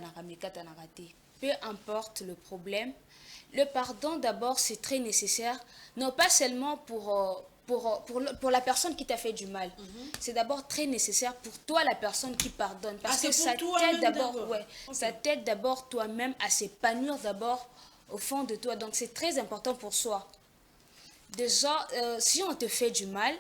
raté ». Peu importe le problème, le pardon d'abord c'est très nécessaire, non pas seulement pour la personne qui t'a fait du mal. C'est d'abord très nécessaire pour toi, la personne qui pardonne. Parce que ça t'aide d'abord, ouais, ça t'aide d'abord toi-même à s'épanouir d'abord au fond de toi. Donc c'est très important pour soi. Déjà, si on te fait du mal,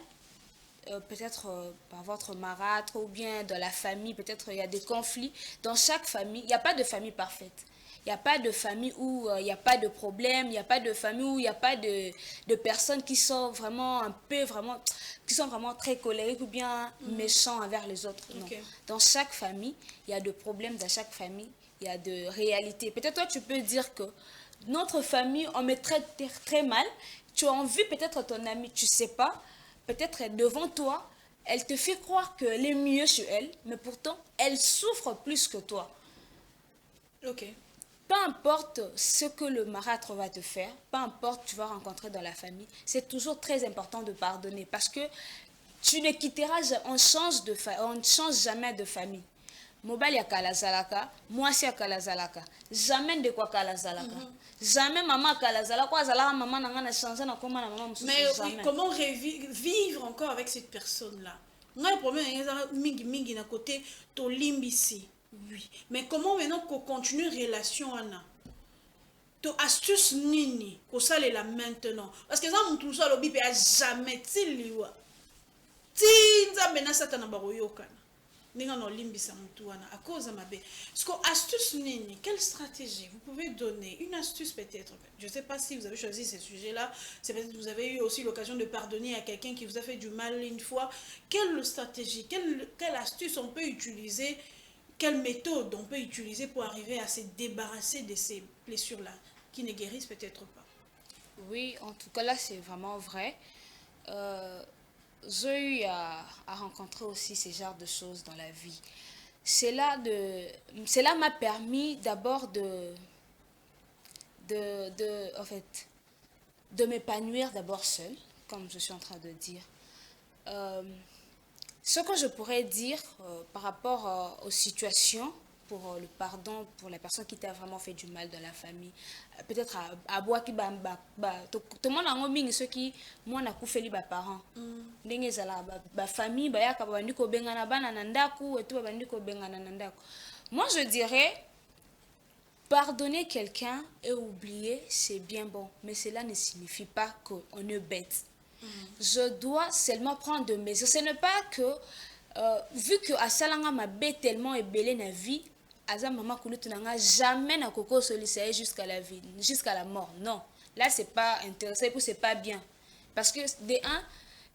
peut-être par votre marâtre ou bien dans la famille, peut-être il y a des conflits. Dans chaque famille, il n'y a pas de famille parfaite. Il n'y a pas de famille où il n'y a pas de problème, il n'y a pas de famille où il n'y a pas de personnes qui sont vraiment qui sont vraiment très colériques ou bien méchants envers les autres. Non. Dans chaque famille, il y a des problèmes, dans chaque famille, il y a de réalités. Peut-être toi, tu peux dire que notre famille, on me traite très mal. Tu as envie peut-être ton amie, tu ne sais pas, peut-être devant toi, elle te fait croire qu'elle est mieux sur elle, mais pourtant, elle souffre plus que toi. Ok. Peu importe ce que le marâtre va te faire, peu importe tu vas rencontrer dans la famille, c'est toujours très important de pardonner parce que tu ne quitteras, on ne change jamais de famille. Mobile ya kalazalaka, moi si ya kalazalaka, jamais de quoi kalazalaka. Jamais maman kalazalaka, azalaka maman n'a changé na comment na maman. Mais oui, comment vivre encore avec cette personne-là? On a le problème, il y a mingi na côté to limbisi. Oui, mais comment maintenant qu'on continue une relation Anna? To astuce nini ko ça là maintenant parce que ça mon tout ça le bip a jamais tiliwa. Ti nzambe na satana baroyokana. Ninga no limbisa mutu wana à cause de ma bé. Ce qu'on astuce nini, quelle stratégie vous pouvez donner? Une astuce peut-être. Je ne sais pas si vous avez choisi ces sujets-là. C'est peut-être que vous avez eu aussi l'occasion de pardonner à quelqu'un qui vous a fait du mal une fois. Quelle stratégie, quelle astuce on peut utiliser? Quelle méthode on peut utiliser pour arriver à se débarrasser de ces blessures-là qui ne guérissent peut-être pas? Oui, en tout cas là, c'est vraiment vrai. Euh, j'ai eu à rencontrer aussi ce genre de choses dans la vie. Cela m'a permis d'abord en fait, de m'épanouir d'abord seule, comme je suis en train de dire. Euh, Ce que je pourrais dire par rapport aux situations pour le pardon pour la personne qui t'a vraiment fait du mal dans la famille, peut-être à bois qui tout le monde a envie ceux qui moi n'a fait les parents ndenge ezala ba famille ba yaka ba ndiko bengana bana na ndaku et tout ba ndiko bengana na ndaku. Moi je dirais pardonner quelqu'un et oublier c'est bien bon, mais cela ne signifie pas qu'on est bête. Je dois seulement prendre de mesures. Ce n'est pas que, vu que Asalanga m'a bête tellement et belé na vie, Aza maman kulutunanga jamais na koko sollicité jusqu'à la vie, jusqu'à la mort. Non, là c'est pas intéressant, c'est pas bien. Parce que de un,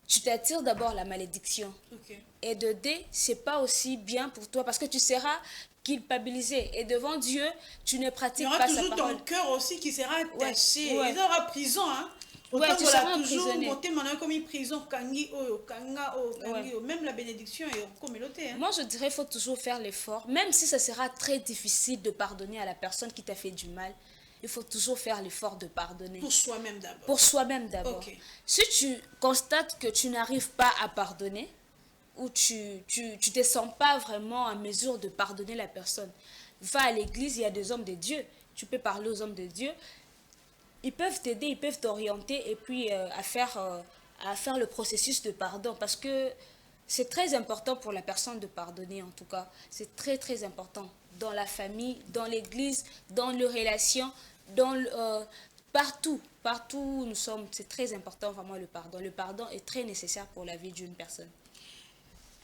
tu t'attires d'abord la malédiction. Ok. Et de deux, c'est pas aussi bien pour toi parce que tu seras culpabilisé. Et devant Dieu, tu ne Il y pratiques aura pas sa toujours parole. ton cœur aussi qui sera attaché. Ouais. Il y aura prison, hein. Ouais, Autant tu qu'on l'a seras toujours emprisonné. monté maintenant comme une prison, kangi oyo, kanga oyo, kangi oyo. Même la bénédiction est comme l'autre, hein. Moi, je dirais qu'il faut toujours faire l'effort, même si ça sera très difficile de pardonner à la personne qui t'a fait du mal. Il faut toujours faire l'effort de pardonner. Pour soi-même d'abord. Pour soi-même d'abord. Ok. Si tu constates que tu n'arrives pas à pardonner, ou tu te sens pas vraiment en mesure de pardonner la personne, va à l'église, il y a des hommes de Dieu. Tu peux parler aux hommes de Dieu. Ils peuvent t'aider, ils peuvent t'orienter et puis à faire le processus de pardon parce que c'est très important pour la personne de pardonner en tout cas. C'est très très important dans la famille, dans l'église, dans les relations, partout, partout où nous sommes. C'est très important vraiment le pardon. Le pardon est très nécessaire pour la vie d'une personne.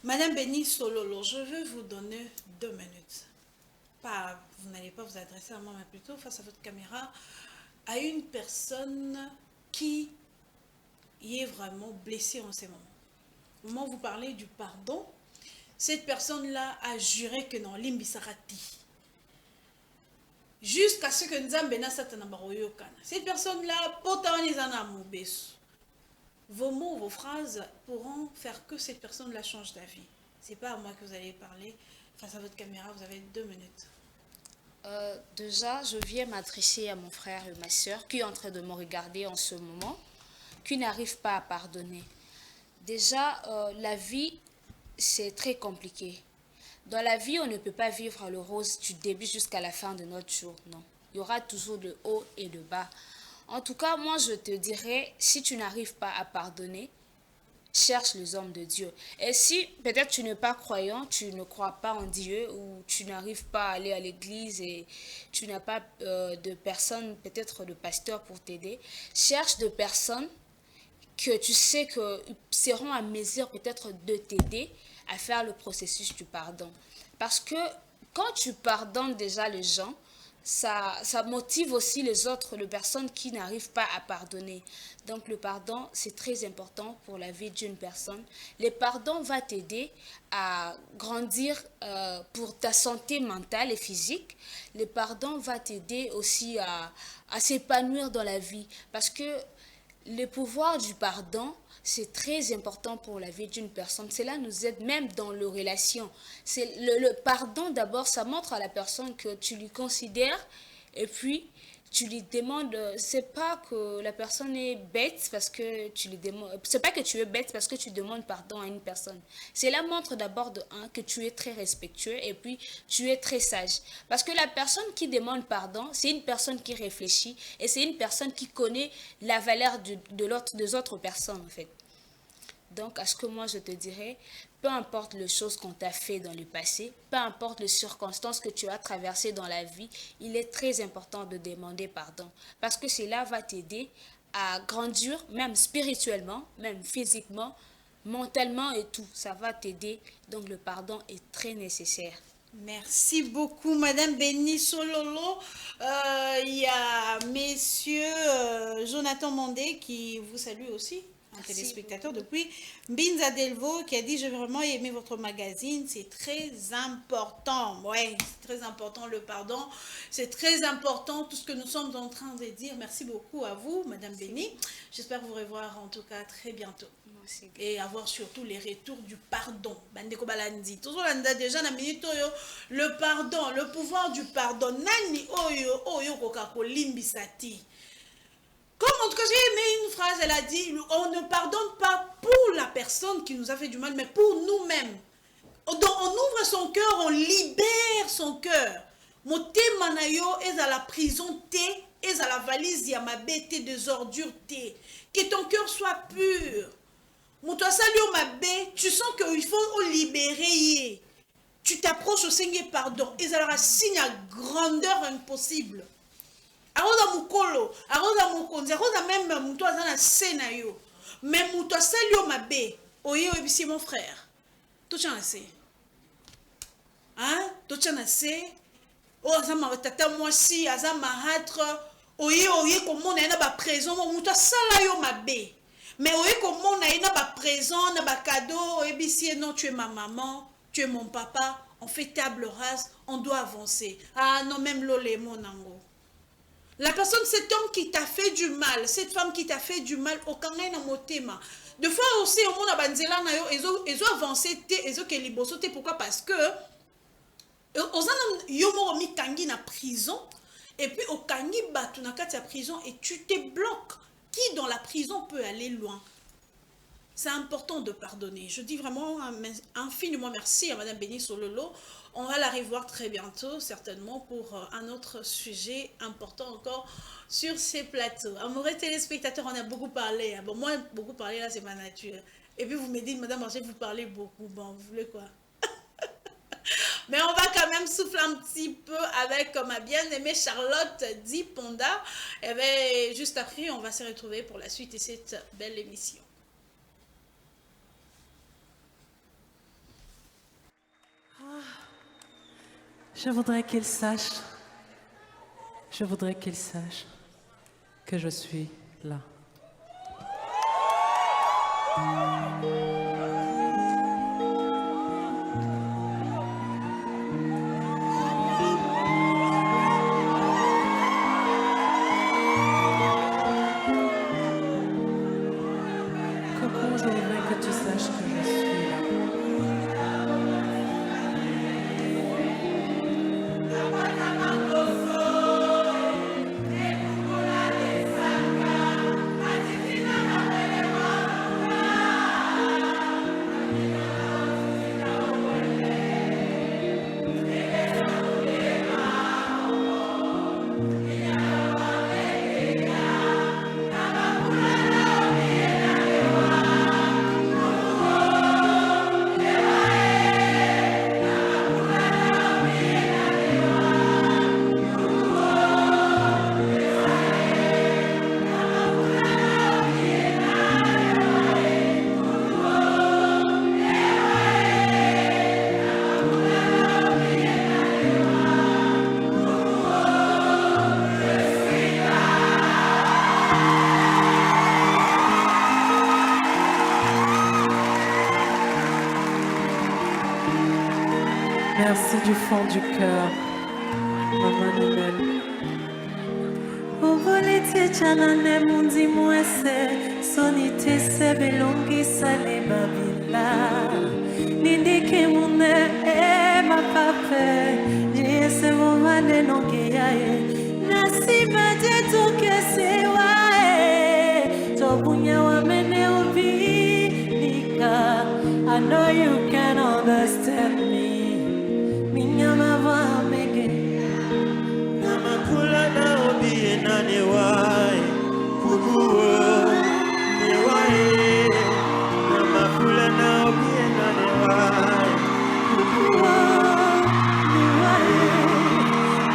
Madame Béni Sololo, je vais vous donner 2 minutes. Pas, vous n'allez pas vous adresser à moi, mais plutôt face à votre caméra, à une personne qui est vraiment blessée en ce moment. Au moment où vous parlez du pardon, cette personne-là a juré que non, limbisarati. Jusqu'à ce que Nzambe na satana baroyokana. Cette personne-là, potanizana mobesu. Vos mots, vos phrases pourront faire que cette personne-là change d'avis. C'est pas à moi que vous allez parler. Face à votre caméra, vous avez 2 minutes. Déjà, je viens m'adresser à mon frère et ma soeur qui est en train de me regarder en ce moment, qui n'arrivent pas à pardonner. Déjà, la vie, c'est très compliqué. Dans la vie, on ne peut pas vivre le rose du début jusqu'à la fin de notre jour, non. Il y aura toujours le haut et le bas. En tout cas, moi, je te dirais, si tu n'arrives pas à pardonner, cherche les hommes de Dieu. Et si peut-être tu n'es pas croyant, tu ne crois pas en Dieu ou tu n'arrives pas à aller à l'église et tu n'as pas de personnes, peut-être de pasteurs pour t'aider, cherche des personnes que tu sais que seront à mesure peut-être de t'aider à faire le processus du pardon. Parce que quand tu pardonnes déjà les gens, ça motive aussi les personnes qui n'arrivent pas à pardonner. Donc le pardon, c'est très important pour la vie d'une personne. Le pardon va t'aider à grandir pour ta santé mentale et physique. Le pardon va t'aider aussi à s'épanouir dans la vie. Parce que le pouvoir du pardon, c'est très important pour la vie d'une personne. Cela nous aide même dans les relations. C'est le pardon d'abord, ça montre à la personne que tu lui considères et puis tu lui demandes, c'est pas que la personne est bête parce que tu lui demandes, c'est pas que tu es bête parce que tu demandes pardon à une personne. Cela montre d'abord que tu es très respectueux et puis tu es très sage. Parce que la personne qui demande pardon, c'est une personne qui réfléchit et c'est une personne qui connaît la valeur des autres personnes en fait. Donc, à ce que moi je te dirais, peu importe les choses qu'on t'a fait dans le passé, peu importe les circonstances que tu as traversées dans la vie, il est très important de demander pardon. Parce que cela va t'aider à grandir, même spirituellement, même physiquement, mentalement et tout. Ça va t'aider. Donc le pardon est très nécessaire. Merci beaucoup, Madame Béni Sololo. Il y a Monsieur Jonathan Mandé qui vous salue aussi, un téléspectateur depuis Mbinza Delvo, qui a dit: j'ai vraiment aimé votre magazine, c'est très important. Ouais, c'est très important le pardon, c'est très important tout ce que nous sommes en train de dire. Merci beaucoup à vous, Madame Béni. J'espère vous revoir en tout cas très bientôt. Et avoir surtout les retours du pardon. Bandeko balandi. Toujours déjà na minute oyo, le pardon, le pouvoir du pardon. Nani oyo kokako limbisati. Comme en tout cas j'ai aimé une phrase, elle a dit: on ne pardonne pas pour la personne qui nous a fait du mal, mais pour nous-mêmes. On ouvre son cœur, on libère son cœur. Moté manayo est à la prison té, est à la valise yamabe té des ordures té. Que ton cœur soit pur. Tu sens qu'il faut libérer. Tu t'approches au Seigneur pardon. Et ça leur signe à grandeur impossible. Aroda mukolo, aroda mukonzi, aroda même mutoa na sena yo. Mais mutoa salio mabe. Oye obisi mon frère. Tout tient assez. Hein? Tout tient assez. Oh azama tata moi si azama hatre. Oye comment na ba prison mutoa sala yo mabe. Mais oui, comme on a une présent, un cadeau, et bien non, tu es ma maman, tu es mon papa, on fait table rase, on doit avancer. Ah non, même l'olé, mon ango. La personne, cet homme qui t'a fait du mal, cette femme qui t'a fait du mal, au kangai na motema. Deux fois aussi, au monde a banzela na yo, ils ont avancé, ils ont libosoté. Pourquoi? Parce que, yo mo mi kangi na prison, et puis au kangi batu na kati ya prison, et tu te bloques. Qui dans la prison peut aller loin? C'est important de pardonner. Je dis vraiment infiniment merci à Madame Béni Sololo. On va la revoir très bientôt, certainement, pour un autre sujet important encore sur ces plateaux. Amoureux téléspectateurs, on a beaucoup parlé. Bon, moi, beaucoup parlé, là, c'est ma nature. Et puis, vous me dites, Madame Marché, vous parlez beaucoup. Bon, vous voulez quoi? Mais on va quand même souffler un petit peu avec ma bien-aimée Charlotte Diponda. Et bien, juste après, on va se retrouver pour la suite de cette belle émission. Je voudrais qu'il sache que je suis là. Merci du fond du cœur, Maman Noël. Ovolete chanane mundi mwese, sonite sebelongi sale babila. Nindike mune ma pape, jese momane nonge yae. Nasiba de toke sewae, tobunya wa mene obi nika. I know you can understand me. Namakula na obi na newai kukuo newai namakula na obi na newai kukuo newai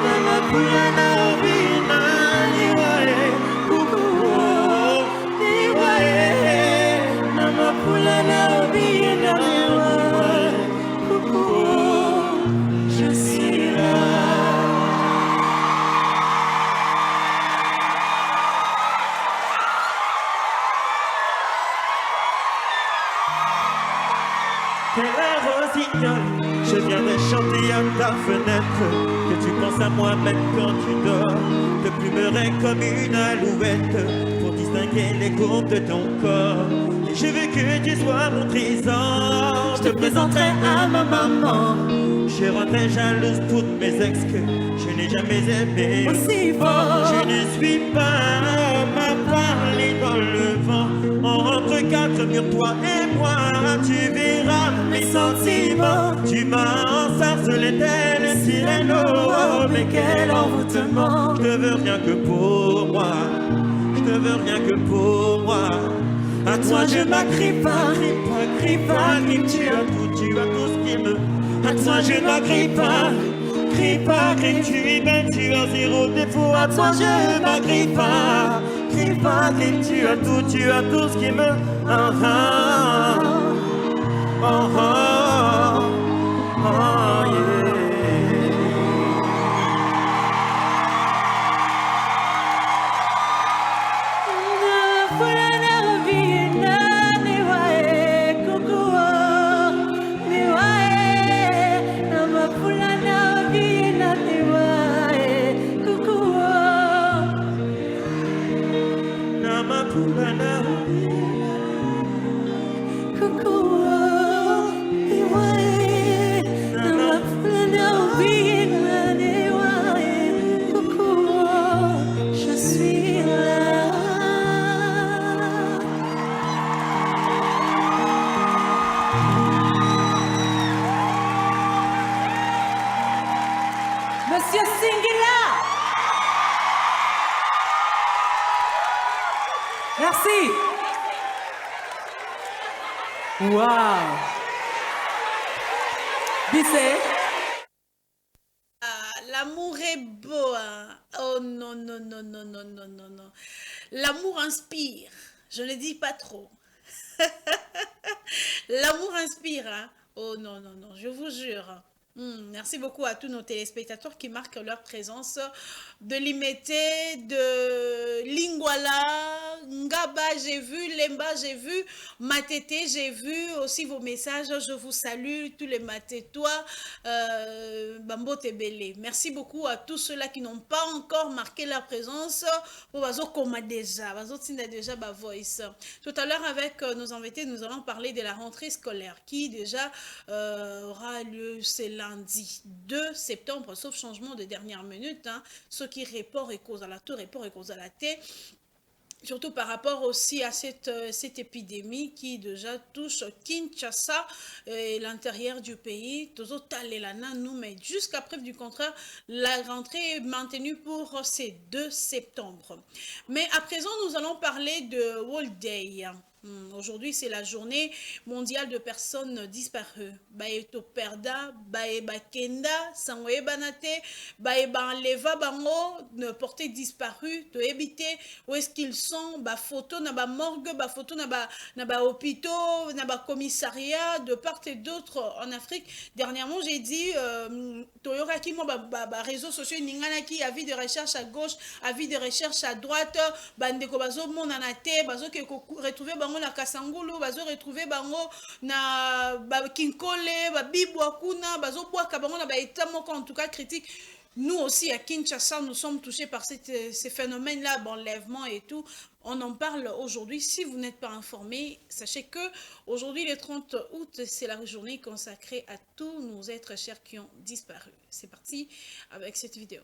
namakula na obi na newai kukuo newai namakula na t'es la rossignol. Je viendrai chanter à ta fenêtre, que tu penses à moi même quand tu dors. Te plumerai comme une alouette, pour distinguer les courbes de ton corps. Et je veux que tu sois mon trésor. Je te présenterai à ma maman. Je rendrai jalouse toutes mes ex que je n'ai jamais aimé Aussi fort. Je ne suis pas ma parler dans le vent. Entre quatre murs, toi et moi, tu verras mes sentiments. Tu m'as ensorcelé telle sirène, Oh, mais quel envoûtement. je te veux rien que pour moi. Je te veux rien que pour moi. À toi je m'agrippe pas, grippe pas, grippe, tu as tout ce qui me. À toi je m'agrippe pas, grippe pas, grippe, tu es belle, tu as zéro défaut. À toi je m'agrippe pas, grippe pas, grippe, tu as tout ce qui me. Ah ah, ah ah, ah yeah. Monsieur Singila. Merci. Wow. Bissé. L'amour est beau, hein. Oh non, non, non, non, non, non, non, non. L'amour inspire. Je ne dis pas trop. L'amour inspire, hein. Oh non, non, non, je vous jure. Merci beaucoup à tous nos téléspectateurs qui marquent leur présence de Limité, de Lingwala, Ngaba, j'ai vu, Lemba, j'ai vu, Matete, j'ai vu aussi vos messages. Je vous salue, tous les Matétois, Bambo Tebele. Merci beaucoup à tous ceux-là qui n'ont pas encore marqué leur présence. Pour Bazo Koma déjà, Bazo Tina déjà, ba voice. Tout à l'heure, avec nos invités, nous allons parler de la rentrée scolaire qui déjà aura lieu, c'est lundi 2 septembre, sauf changement de dernière minute, hein, ce qui report et cause à la tour, report et cause à la thé. Surtout par rapport aussi à cette épidémie qui déjà touche Kinshasa et l'intérieur du pays. Nous, mais jusqu'à preuve du contraire, la rentrée est maintenue pour ces 2 septembre. Mais à présent, nous allons parler de World Day. Aujourd'hui, c'est la journée mondiale de personnes disparues. Baeto perda, baeba kenda, sangoe banate, baeba enleva bango, ne porter disparu, to éviter où est-ce qu'ils sont, ba photo na ba morgue, ba photo na ba hôpitaux, na ba commissariat, de part et d'autre en Afrique. Dernièrement, j'ai dit, toyora ki mo ba réseaux sociaux ningana ki avis de recherche à gauche, avis de recherche à droite, bandeko bazo monanate, bazo ke retrouver bango na Kasangulu, bazo retrouver bango na Kinkole, Bibwa kuna, bazo boaka bango na ba état moko en tout cas critique. Nous aussi à Kinshasa, nous sommes touchés par ces phénomènes-là, d'enlèvement et tout. On en parle aujourd'hui. Si vous n'êtes pas informés, sachez que aujourd'hui, le 30 août, c'est la journée consacrée à tous nos êtres chers qui ont disparu. C'est parti avec cette vidéo.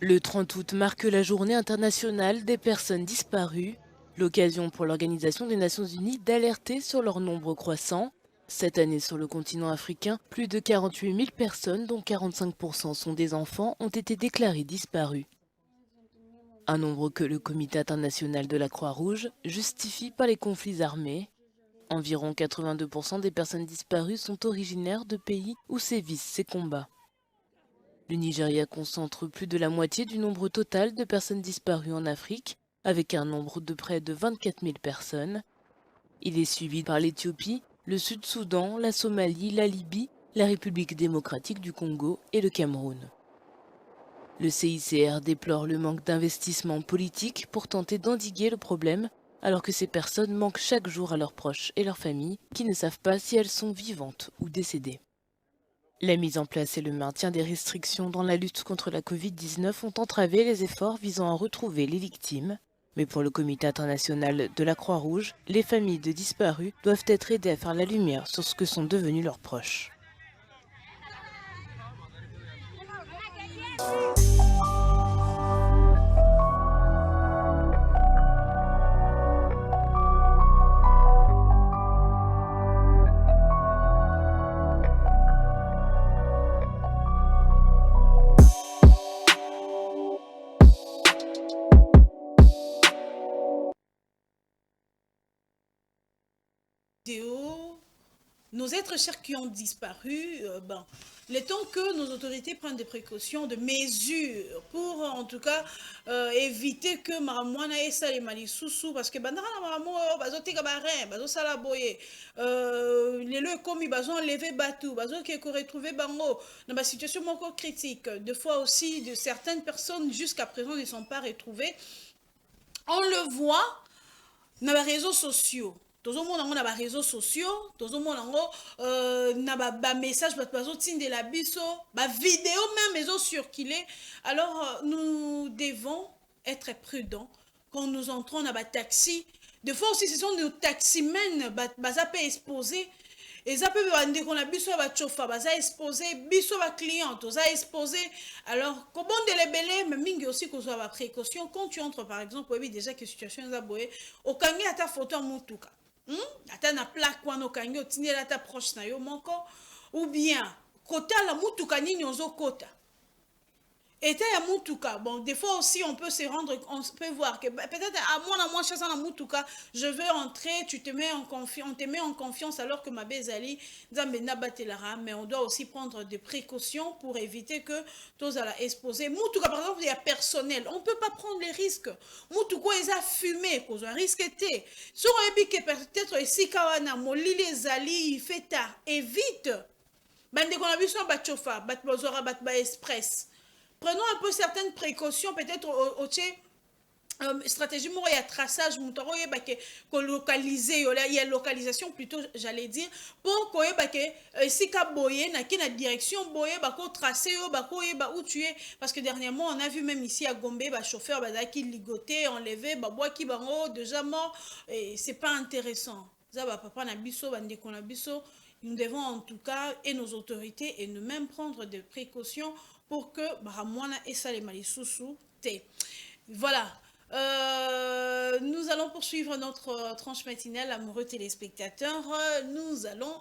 Le 30 août marque la journée internationale des personnes disparues, l'occasion pour l'Organisation des Nations Unies d'alerter sur leur nombre croissant. Cette année sur le continent africain, plus de 48 000 personnes, dont 45% sont des enfants, ont été déclarées disparues. Un nombre que le Comité international de la Croix-Rouge justifie par les conflits armés. Environ 82% des personnes disparues sont originaires de pays où sévissent ces combats. Le Nigeria concentre plus de la moitié du nombre total de personnes disparues en Afrique, avec un nombre de près de 24 000 personnes. Il est suivi par l'Éthiopie, le Sud-Soudan, la Somalie, la Libye, la République démocratique du Congo et le Cameroun. Le CICR déplore le manque d'investissement politique pour tenter d'endiguer le problème, alors que ces personnes manquent chaque jour à leurs proches et leurs familles, qui ne savent pas si elles sont vivantes ou décédées. La mise en place et le maintien des restrictions dans la lutte contre la Covid-19 ont entravé les efforts visant à retrouver les victimes. Mais pour le Comité international de la Croix-Rouge, les familles de disparus doivent être aidées à faire la lumière sur ce que sont devenus leurs proches. Nos êtres chers qui ont disparu, il est temps que nos autorités prennent des précautions, des mesures pour en tout cas éviter que maramwana et ça les malisusu parce que bandara maramo bazo teka barin bazo sala boye les le commis bazo enlever batou bazo qui retrouver bango dans la situation moko critique. Deux fois aussi de certaines personnes jusqu'à présent ne sont pas retrouvées. On le voit dans les réseaux sociaux. Tous les gens ont des réseaux sociaux, tous les gens ont des messages, des la biso, des vidéos même, ils ont circulé. Alors, nous devons être prudents quand nous entrons dans un taxi. Des fois aussi, ce sont des taximens qui sont exposés. Et ça peut dire qu'on a biso va chauffeur, va exposé, biso va client, tout ça exposé. Alors, comment de les belés, mais mingi aussi qu'on soit précaution quand tu entres par exemple, oui déjà que situation est abouée, au kangi à ta photo en mutuka. Ata na plaque kwa no kangi otini la ta proche na yo moko ou bien kota la mutuka nini ozo kota. Et ya mutuka, bon, des fois aussi on peut se rendre, on peut voir que peut-être à moi chassant la mutuka, je veux entrer, tu te mets en confiance, on te met en confiance alors que ma bezali, mais on doit aussi prendre des précautions pour éviter que tous à la exposer. Mutuka par exemple, il y a personnel, on peut pas prendre les risques. Mutuka ils a fumé, cause un risque était. Sur un que peut-être ici kawana moli les ali, il fait tard, évite. Bande qu'on a vu sur batchofa, batbozora, batba express. Prenons un peu certaines précautions, peut-être au stratégie, il y a traçage, il y a localiser, il y a localisation plutôt, j'allais dire, pour que si tu as une direction, tracer où tu es. Parce que dernièrement, on a vu même ici à Gombe, chauffeur qui ligoté, enlevé, qui déjà mort, et c'est pas intéressant. Nous devons en tout cas, et nos autorités, et nous-mêmes prendre des précautions pour que Bahamwana et Salemali Soussou te. Voilà. Nous allons poursuivre notre tranche matinale, amoureux téléspectateurs. Nous allons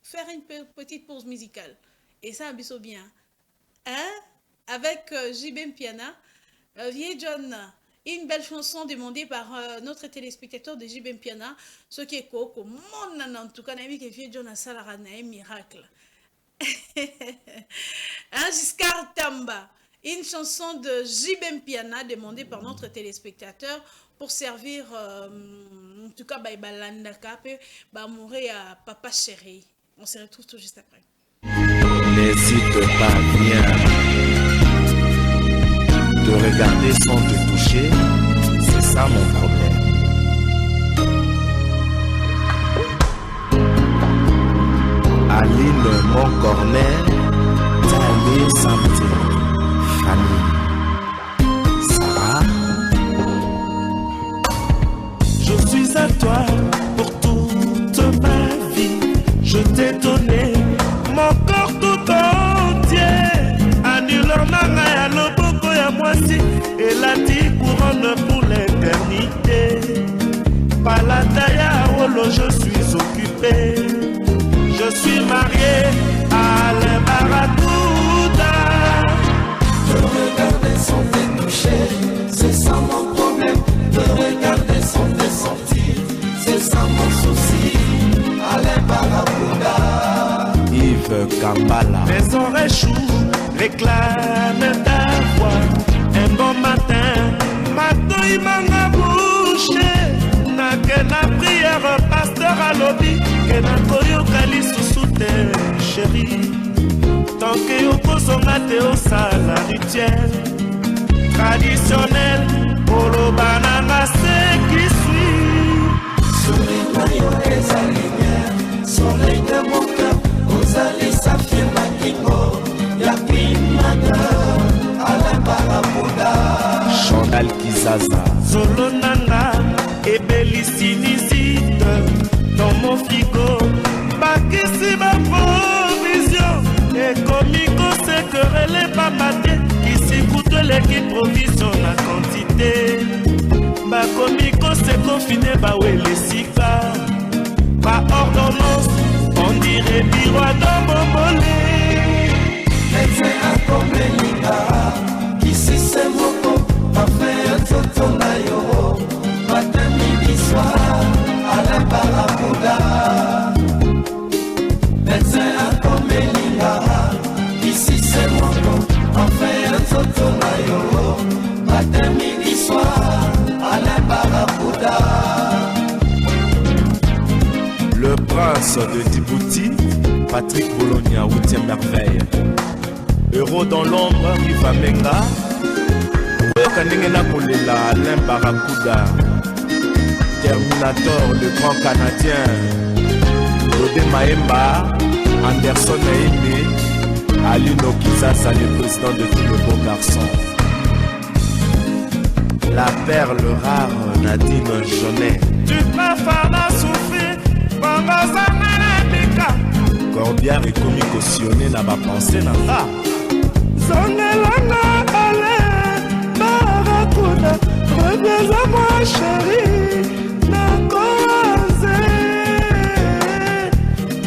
faire une petite pause musicale. Et ça, abisso bien. Hein? Avec JB Mpiana, Vieille John. Une belle chanson demandée par notre téléspectateur de JB Mpiana. Ce qui est coco. Mon en tout cas, n'a vu que Vieille John a salarana un miracle. Giscard Tamba, une chanson de JB Mpiana demandée par notre téléspectateur pour servir en tout cas Balandaka mourir à Papa Chéri. On se retrouve tout juste après. N'hésite pas, viens te regarder sans te toucher, c'est ça mon problème. Aline mon cornet, Tali Samti, Fanny, Sarah. Je suis à toi pour toute ma vie. Je t'ai donné mon corps tout entier. Annuleur nanga ya loboko ya mwasi, elati couronne pour l'éternité. Palataya Olo, je suis occupé. Je suis marié à Alain Baratouda. Te regarder sans te toucher, c'est ça mon problème. Te regarder sans te sentir, c'est ça mon souci. Alain Baratouda. Yves Kambala. Mes oreilles chouent réclame ta voix. Un bon matin, Matoi manga bouché. Na que na prière, pasteur à lobby. Que na koyo kali sous-souté, chérie. Tant que yo kozonga te osala rituel traditionnel. Polo banana c'est qui suit. Souris mayo et sa lumière. Soleil de mon cœur. Ozali Safia Makingo. Yapimata. Alain Barabuda. Chantal Kizaza. Zolonanga. Ebelisinizite. Dans mon frigo. Bakisi ma provision. Et comico c'est que relève pas maté. Ici coûte l'équipe provision la quantité. Ba comico c'est confiné ba ouais les cigares. Par ordonnance, on dirait biroir dans mon mollet. Médecin à Komelinga. Ici c'est mon corps. Parfait un tonton nayo. Matin, midi, soir. Alain Barabuda. Médecin à Komelinga. Ici c'est mon corps. Enfin un tonton nayo. Matin, midi, soir. Alain Barabuda. Le prince de Djibouti, Patrick Bologna, 8e merveille. Euro dans l'ombre, Riva Menga. Kanengena Kolela, Alain Barabuda. Terminator, le grand canadien. Rodé Maemba, Anderson Naïmé, Alino Kizasa, le président de tous les beaux garçons. La perle rare, Nadine Jaunet. Tu préfères la souffrir, Corbière et commis cautionné n'a pas pensé n'a pas. Zonelana, allez, Barabuda, reviens à moi chérie, Nakoaze,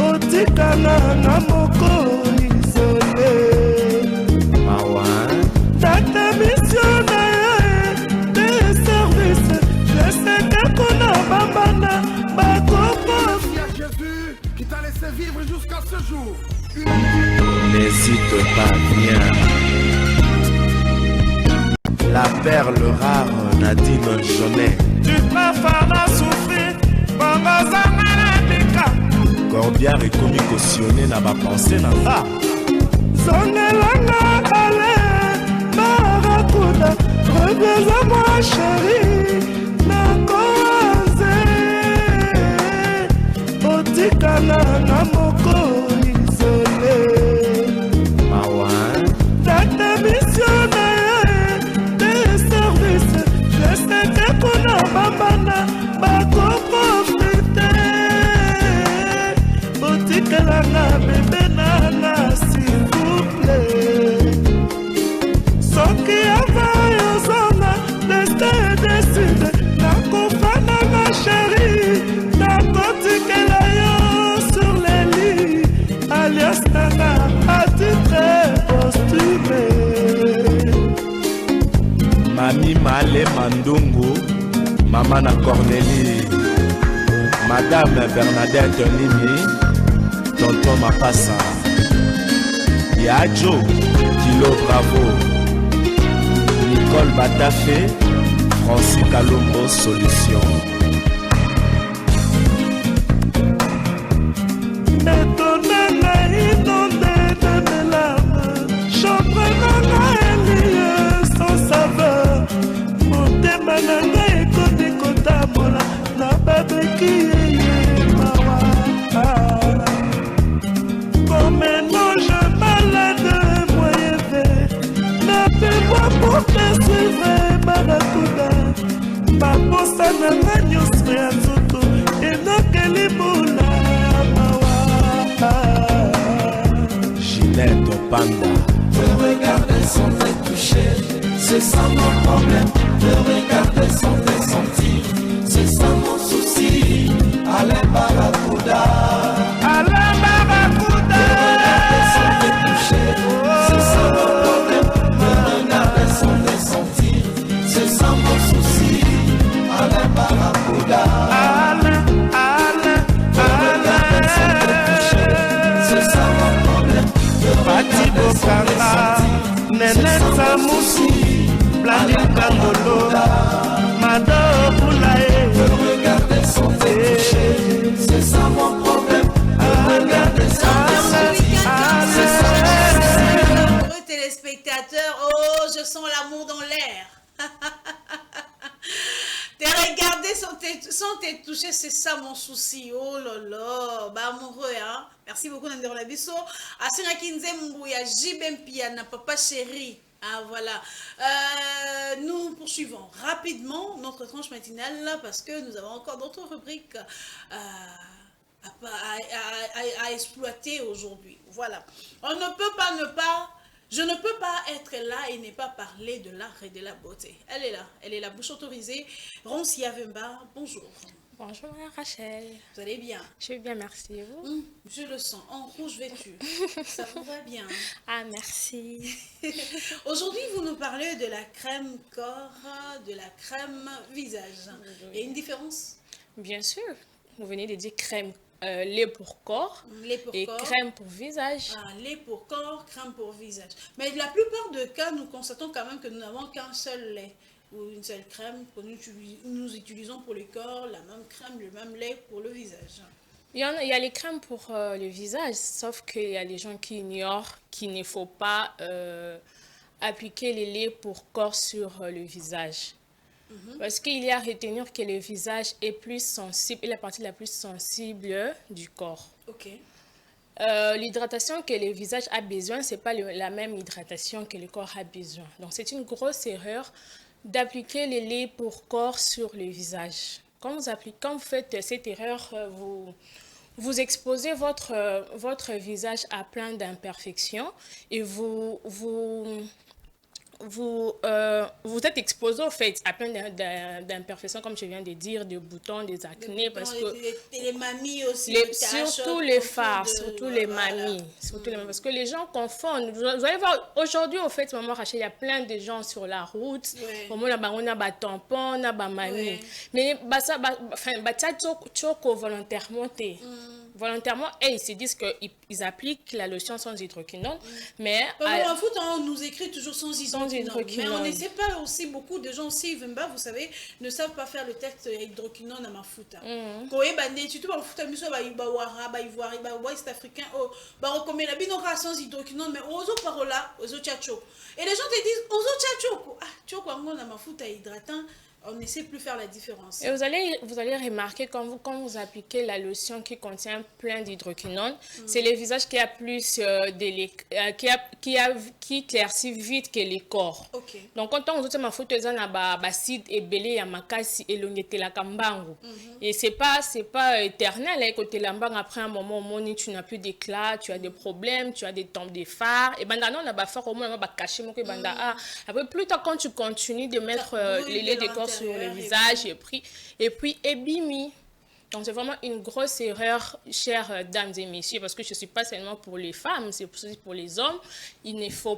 Otikana Namoko isolé. Mawan, Data missionnaire, des services, je sais que qu'on a bambana, Bakoko. Jésus qui t'a laissé vivre jusqu'à ce jour. n'hésite pas, viens. La perle rare, Nadine Jaunet. Tu préfères la souffrir, Corbière et commis cautionné n'a pas pensé n'a pas. Zonelana, allez, Barabuda, reviens à moi chérie, Nakoaze, Otikana Namoko isolé. Mawan, Data missionnaire, des services, je sais que qu'on a bambana, Bako profiter. Otikana bébé nana, s'il vous plaît. Soki avayo zona, destin décide, nakofana ma chérie, nakotikela yo sur les lits, alias nana, à titre posthume. Mami Male Mandungu, Maman na Cornélie, Madame Bernadette Nimi, Tonton Mapassa, Yadjo, Kilo Bravo, Nicole Batafé, Francis Kalombo Solution. Étonnanga inondé de mes larmes, chambre nanga elie sans saveur, motema nanga ekomi kotambola na babeki yeye mawa. Comme un ange malade moyen vert, n'appelle-moi pour te suivre Barabuda. Baposa nanga nyonso ya nzoto enokeli bula mawa. Ginette Panda. Te regarder sans te toucher, c'est ça mon problème. Te regarder sans te sentir, c'est ça mon souci. Alain Barabuda. Alain Barabuda. Te regarder sans te toucher, c'est ça mon problème. Te regarder sans te sentir, c'est ça mon souci. Alain Barabuda. Alain, Alain, Alain. C'est ça mon problème. Pati Bokanga. Samoussi, Blandine Kangolo, Mado Boulaye. Regarder son péché, c'est ça mon problème. Regarder son Heureux téléspectateurs, oh, je sens l'amour dans l'air. T'es regardé sans t'être touché, c'est ça mon souci. Oh là là, bah amoureux, hein. Merci beaucoup Nandero Labiso. Asina Kinze Mbouya, Jibem Piana, papa chéri. Ah voilà. Nous poursuivons rapidement notre tranche matinale parce que nous avons encore d'autres rubriques à exploiter aujourd'hui. Voilà. On ne peut pas je ne peux pas être là et ne pas parler de l'art et de la beauté. Elle est là, bouche autorisée. Ronsia Vemba, bonjour. Bonjour Rachel. Vous allez bien? Je vais bien, merci. Et vous? Je le sens, en rouge vêtu. Ça vous va bien? Ah, merci. Aujourd'hui, vous nous parlez de la crème corps, de la crème visage. Il y a une différence? Bien sûr. Vous venez de dire crème lait pour corps et corps. Crème pour visage. Ah, lait pour corps, crème pour visage. Mais la plupart des cas, nous constatons quand même que nous n'avons qu'un seul lait ou une seule crème que nous utilisons pour le corps, la même crème, le même lait pour le visage. Il y a les crèmes pour le visage, sauf qu'il y a des gens qui ignorent qu'il ne faut pas appliquer les laits pour corps sur le visage. Parce qu'il y a à retenir que le visage est plus sensible, est la partie la plus sensible du corps. Ok. L'hydratation que le visage a besoin, ce n'est pas la même hydratation que le corps a besoin. Donc c'est une grosse erreur d'appliquer les laits pour corps sur le visage. Quand vous faites cette erreur, vous exposez votre visage à plein d'imperfections et vous êtes exposé au fait à plein d'imperfections, comme je viens de dire, de boutons, des acnés, parce que les mamies aussi, surtout les fards, surtout les mamies, parce que les gens confondent. Vous allez voir aujourd'hui, au fait, maman Rachel, il y a plein de gens sur la route, on a des tampons, on a des mamies, mais ça, volontairement, volontairement, et ils se disent qu'ils appliquent la lotion sans hydroquinone, mais en foot, on nous écrit toujours sans hydroquinone. Mais on ne sait pas aussi, beaucoup de gens aussi, Vemba, vous savez, ne savent pas faire le texte hydroquinone à ma foot. Quand tu vas foot, tu vas ivoire, ouest africain, recommande la binoka sans hydroquinone, mais aux autres paroles là, aux autres tchatchok. Et les gens te disent, aux autres tchatchok, ah, tu vois, on a ma foot à hydratant. On ne sait plus faire la différence. Et vous allez remarquer quand vous appliquez la lotion qui contient plein d'hydroquinone, c'est le visage qui a plus qui éclaircit vite que les corps. Okay. Donc quand on utilise ma photo na acide et belé ya makasi et l'ongete la kambango. Et c'est pas éternel côté lambango, après un moment tu n'as plus d'éclat, tu as des problèmes, tu as des tombes de fards et banda non na ba fard au moins ba cacher mon banda après plus tard quand tu continues de mettre les laits de corps sur le visage et puis bimi. Donc c'est vraiment une grosse erreur, chères dames et messieurs, parce que je ne suis pas seulement pour les femmes, c'est aussi pour les hommes. Il ne faut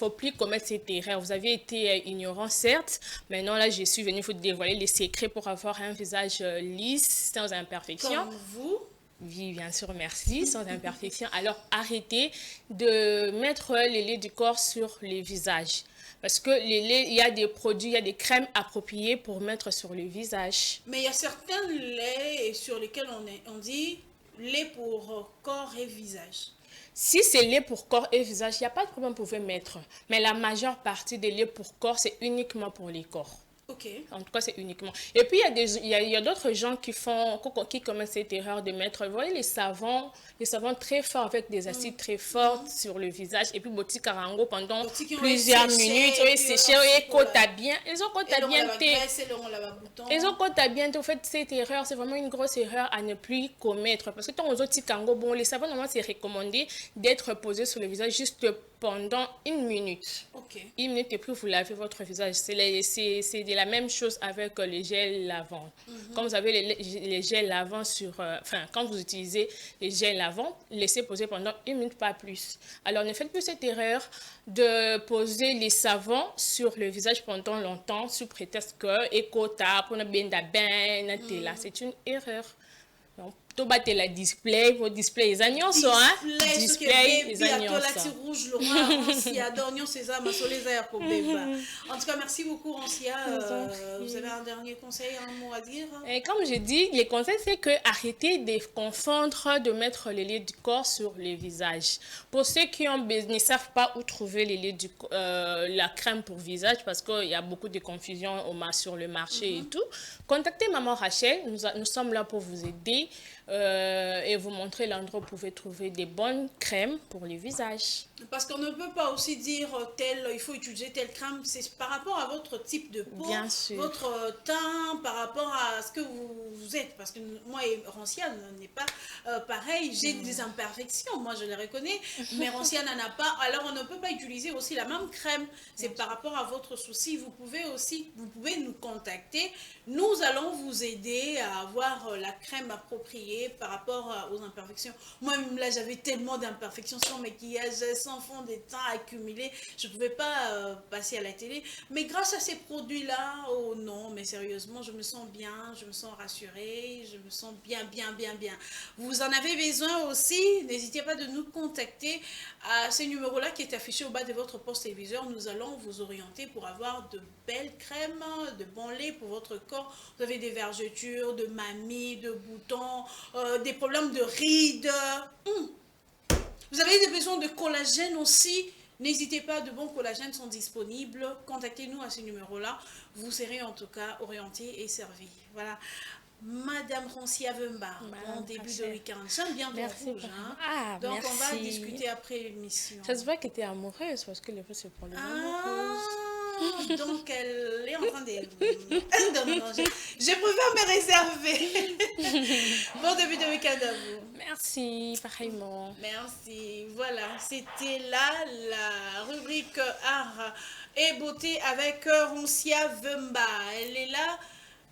plus commettre cette erreur. Vous avez été ignorant, certes. Maintenant, là, je suis venue vous dévoiler les secrets pour avoir un visage lisse, sans imperfection. Comme vous? Oui, bien sûr, merci, sans imperfection. Alors, arrêtez de mettre les laits du corps sur les visages. Parce que les laits, il y a des produits, il y a des crèmes appropriées pour mettre sur le visage. Mais il y a certains laits sur lesquels on dit lait pour corps et visage. Si c'est lait pour corps et visage, il n'y a pas de problème, vous pouvez mettre. Mais la majeure partie des laits pour corps, c'est uniquement pour les corps. Ok. En tout cas, c'est uniquement. Et puis, il y a d'autres gens qui commettent cette erreur de mettre, vous voyez, les savons très forts avec des acides très forts sur le visage. Et puis, Boti Karango pendant plusieurs minutes. Oui, séché, et côte à bien. Ils ont côte à bien. Ils ont côte à bien. En fait, cette erreur, c'est vraiment une grosse erreur à ne plus commettre. Parce que quand on dit Karango, bon, les savons, normalement, c'est recommandé d'être posé sur le visage juste pendant 1 minute. Ok. 1 minute et puis vous lavez votre visage. C'est de la même chose avec les gels lavants. Quand vous avez les gels lavants quand vous utilisez les gels lavants, laissez poser pendant 1 minute, pas plus. Alors ne faites plus cette erreur de poser les savons sur le visage pendant longtemps sous prétexte que écota pour ne bien là. C'est une erreur. Donc, to batela display po display eza nyonso display eza nyonso rouge Laurent Rancia donnion César Masoleza ya kobeba. En tout cas, merci beaucoup Rancia. Vous avez un dernier conseil, un mot à dire? Et comme je dis, les conseils c'est que arrêtez de confondre, de mettre les laits du corps sur le visage. Pour ceux qui ne savent pas où trouver les laits la crème pour visage, parce qu'il y a beaucoup de confusion sur le marché et tout, contactez Maman Rachel. Nous sommes là pour vous aider et vous montrer l'endroit où vous pouvez trouver des bonnes crèmes pour le visage. Parce qu'on ne peut pas aussi dire il faut utiliser telle crème, c'est par rapport à votre type de peau, votre teint, par rapport à ce que vous êtes. Parce que moi et Rancia n'est pas pareil, j'ai des imperfections, moi je les reconnais, mais Rancia n'en a pas. Alors on ne peut pas utiliser aussi la même crème, c'est par rapport à votre souci. Vous pouvez nous contacter, nous allons vous aider à avoir la crème appropriée par rapport aux imperfections. Moi-même là j'avais tellement d'imperfections sans maquillage, sans fond de teint accumulé, je ne pouvais pas passer à la télé. Mais grâce à ces produits-là, oh non, mais sérieusement, je me sens bien, je me sens rassurée, je me sens bien. Vous en avez besoin aussi, n'hésitez pas de nous contacter à ce numéro-là qui est affiché au bas de votre poste téléviseur. Nous allons vous orienter pour avoir de belles crèmes, de bons laits pour votre corps. Vous avez des vergetures, de mamie, de boutons, des problèmes de rides. Vous avez des besoins de collagène aussi. N'hésitez pas, de bons collagènes sont disponibles. Contactez-nous à ce numéro-là. Vous serez en tout cas orienté et servi. Voilà. Madame Rancia Vemba, bon début de week-end. J'aime bien ton rouge. Hein? Donc on va discuter après l'émission. Ça se voit que tu es amoureuse parce que le rouge c'est pour les amoureuses. Donc elle est en train de... non, je préfère me réserver. Bon début de week-end à vous. Merci, pareillement. Merci. Voilà, c'était là la rubrique art et beauté avec Rancia Vemba. Elle est là,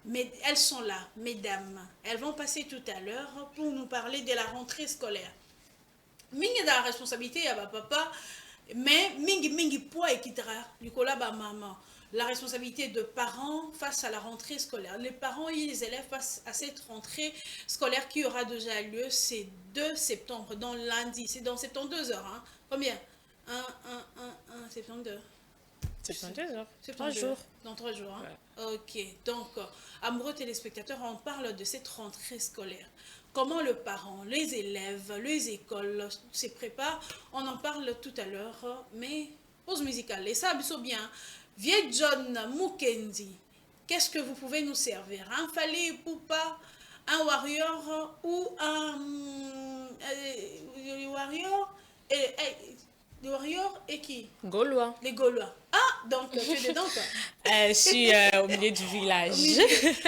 mais elles sont là, mesdames. Elles vont passer tout à l'heure pour nous parler de la rentrée scolaire. Mingi da responsabilité à papa. Mais mingi poids et quittera Nicolas maman. La responsabilité de parents face à la rentrée scolaire. Les parents et les élèves face à cette rentrée scolaire qui aura déjà lieu, c'est 2 septembre, dans lundi. C'est dans 72 heures. Hein. Combien 72. 72 heures. 3 jours. Dans 3 jours. Hein. Ouais. Ok. Donc, amoureux téléspectateurs, on parle de cette rentrée scolaire. Comment le parent, les élèves, les écoles se préparent, on en parle tout à l'heure, mais pause musicale. Et ça, bien. Vieux John Mukendi, qu'est-ce que vous pouvez nous servir? Un Fali Poupa, un Warrior ou un Warrior et qui? Gaulois. Les Gaulois. Ah, donc tu es dedans quoi. Je suis au milieu du village.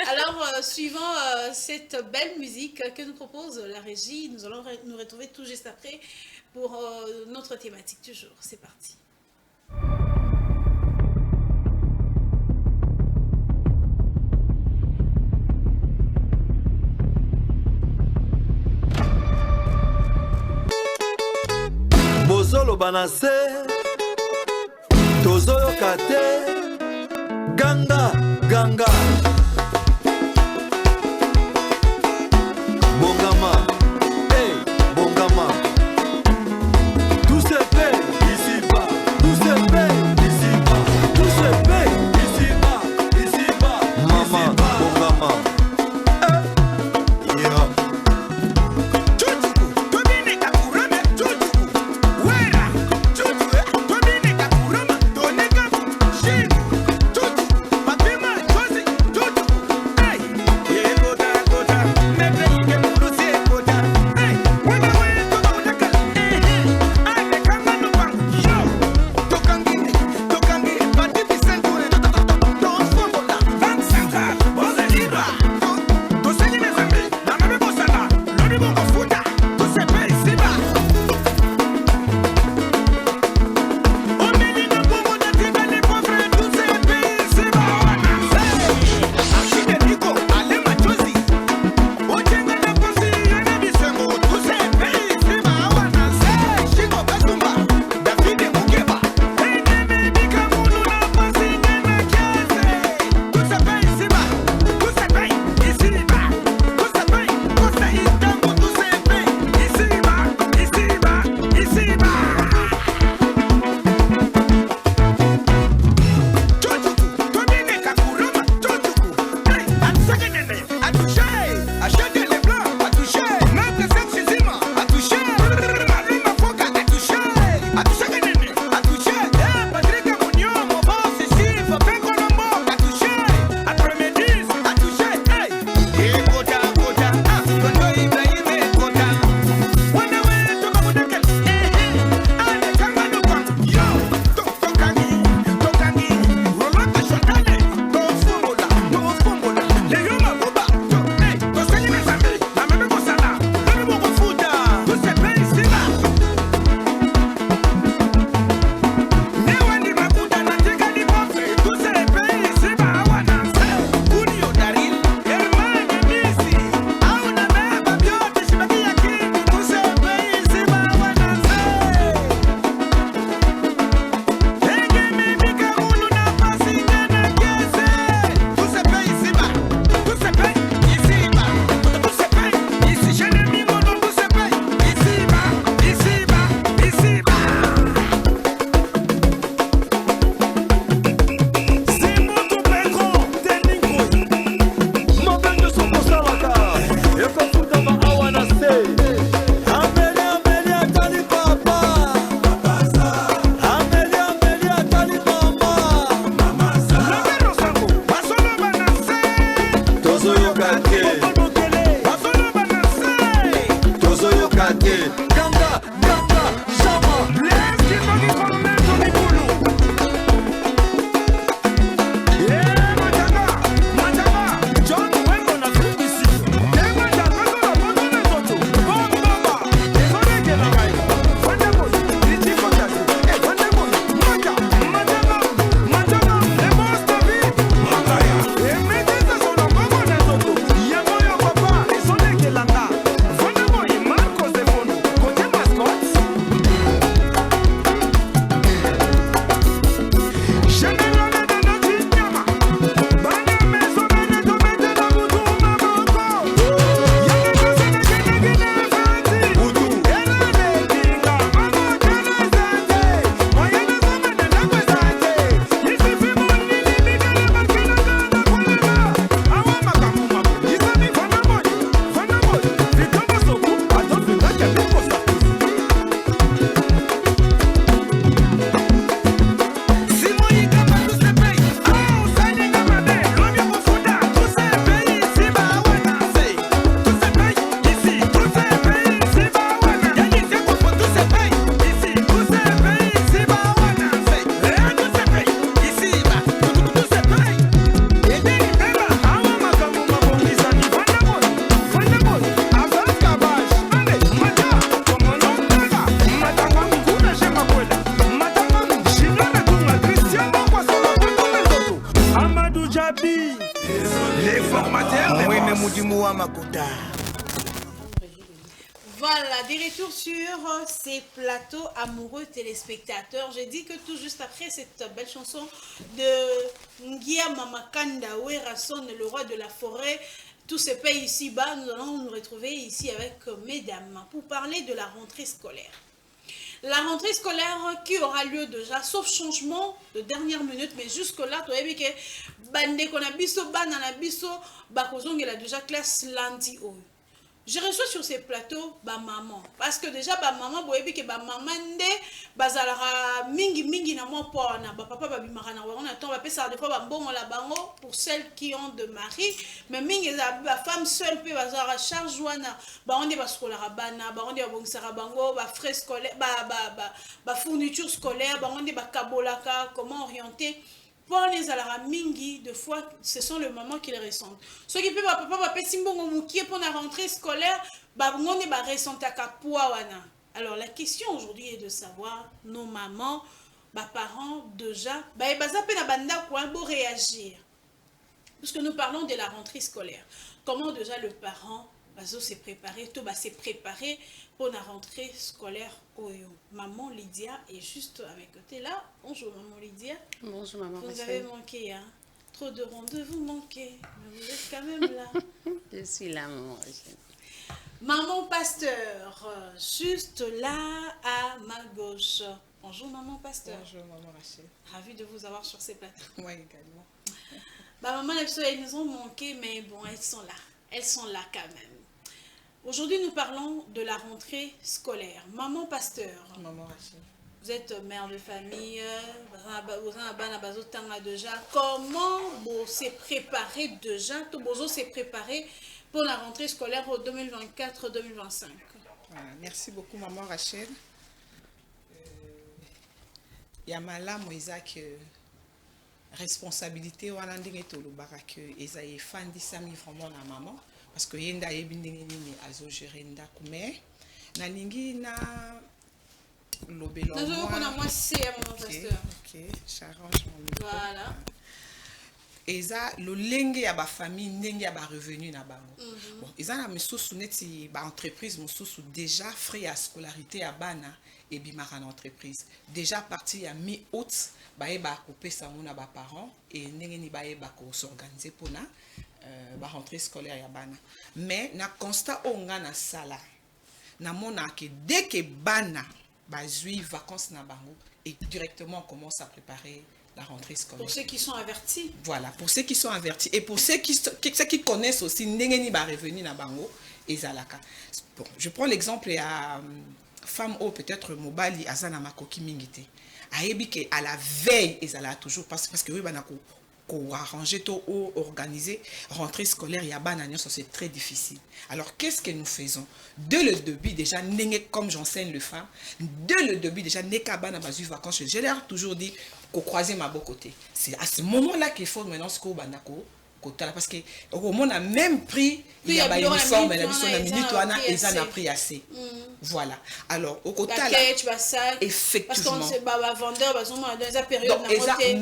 Alors, suivant cette belle musique que nous propose la régie, nous allons nous retrouver tout juste après pour notre thématique du jour. C'est parti. Bozolo banase Tozoyo kate Ganga Bongama Hey Bongama Tout se fait ici-bas. Tout se fait ici-bas. Tout se fait ici-bas. Maman Bongama Yeah. Tout Babi. Les formateurs. Oui, mais Moudimu Amakuta. Voilà, des retours sur ces plateaux amoureux téléspectateurs. J'ai dit que tout juste après cette belle chanson de Ngia Mamakanda, Werason, le roi de la forêt, tous ces pays ici-bas, nous allons nous retrouver ici avec mesdames pour parler de la rentrée scolaire. La rentrée scolaire qui aura lieu déjà, sauf changement de dernière minute, mais jusque-là, tu as vu que bande qu'on a biso, ban na biso, bakozong il a déjà classe lundi. Je reçois sur ces plateaux ba maman parce que déjà ba maman boyebi que ba maman nde bazalara mingi na moi pour na ba papa ba bimara na on attend ba pesa des fois ba mbongo la bango pour celles qui ont de mari mais mingi ba femme seule pe bazara charge wana ba on est ba scolaire bana ba on est ba bongsara bango ba frais scolaire ba fourniture scolaire ba on est ba kabolaka comment orienter. Pour les alara mingi, de fois, ce sont les mamans qui les ressentent. Ceux qui peuvent, papa, pour la rentrée scolaire, on est ressentent à wana. Alors, la question aujourd'hui est de savoir, nos mamans, parents, déjà, pour réagir. Puisque nous parlons de la rentrée scolaire. Comment déjà le parent s'est préparé, tout s'est préparé pour la rentrée scolaire. Maman Lydia est juste à mes côtés là. Bonjour maman Lydia. Bonjour maman. Vous avez manqué, hein? Trop de rendez-vous manqués, mais vous êtes quand même là. Je suis là maman. Maman Pasteur, juste là à ma gauche. Bonjour maman Pasteur. Bonjour maman Rachel. Ravie de vous avoir sur ces plateaux. Moi également. Maman elles nous ont manqué, mais bon, elles sont là. Elles sont là quand même. Aujourd'hui, nous parlons de la rentrée scolaire. Maman Pasteur. Maman Rachel. Vous êtes mère de famille, vous avez déjà. Comment vous s'est préparé déjà? Vous s'est préparé pour la rentrée scolaire 2024-2025. Voilà, merci beaucoup maman Rachel. Yamala Moïsak responsabilité wana ndenge tolobaka que ezaye fandi sami vraiment na maman parce que yenda yebindenge nini azo gérer ndako mais nalingi na lobelo moi c'est maman Pasteur. OK, j'arrange mon micro. Voilà. Eza lolenge ya ba famille ndenge ya ba revenu na bango. Bon, eza na misusu neti ba entreprise misusu déjà frais ya scolarité ya bana et bimara na entreprise. Déjà parti ya mi-août ba couper ça na ba parents et ndenge ni ba ko s'organiser pour na ba rentrée scolaire ya bana. Mais na constat onga na sala na mona que dès que bana ba zui vacances na bango et directement on commence à préparer la rentrée scolaire. Pour ceux qui sont avertis. Voilà, pour ceux qui sont avertis. Et pour ceux qui connaissent aussi, Ndengeni ba revenu na bango et Zalaka. Bon, je prends l'exemple à femme ou peut-être Mobali Azana Makoki Mingite. Ayebi que à la veille, et Zala toujours parce que oui, banako ko arranger tout ou organiser rentrée scolaire yabana c'est très difficile. Alors qu'est-ce que nous faisons? Dès le début déjà comme j'enseigne les femmes, dès le début déjà nekabana bazu vacances, je leur toujours dit qu'on croisait ma beau côté. C'est à ce moment-là qu'il faut maintenant ce qu'on banako parce que au moment a même pris il y a pas uniforme la mission la minute et ça n'a pris assez. Voilà. Alors au côté là effectivement parce qu'on c'est baba vendeur dans la période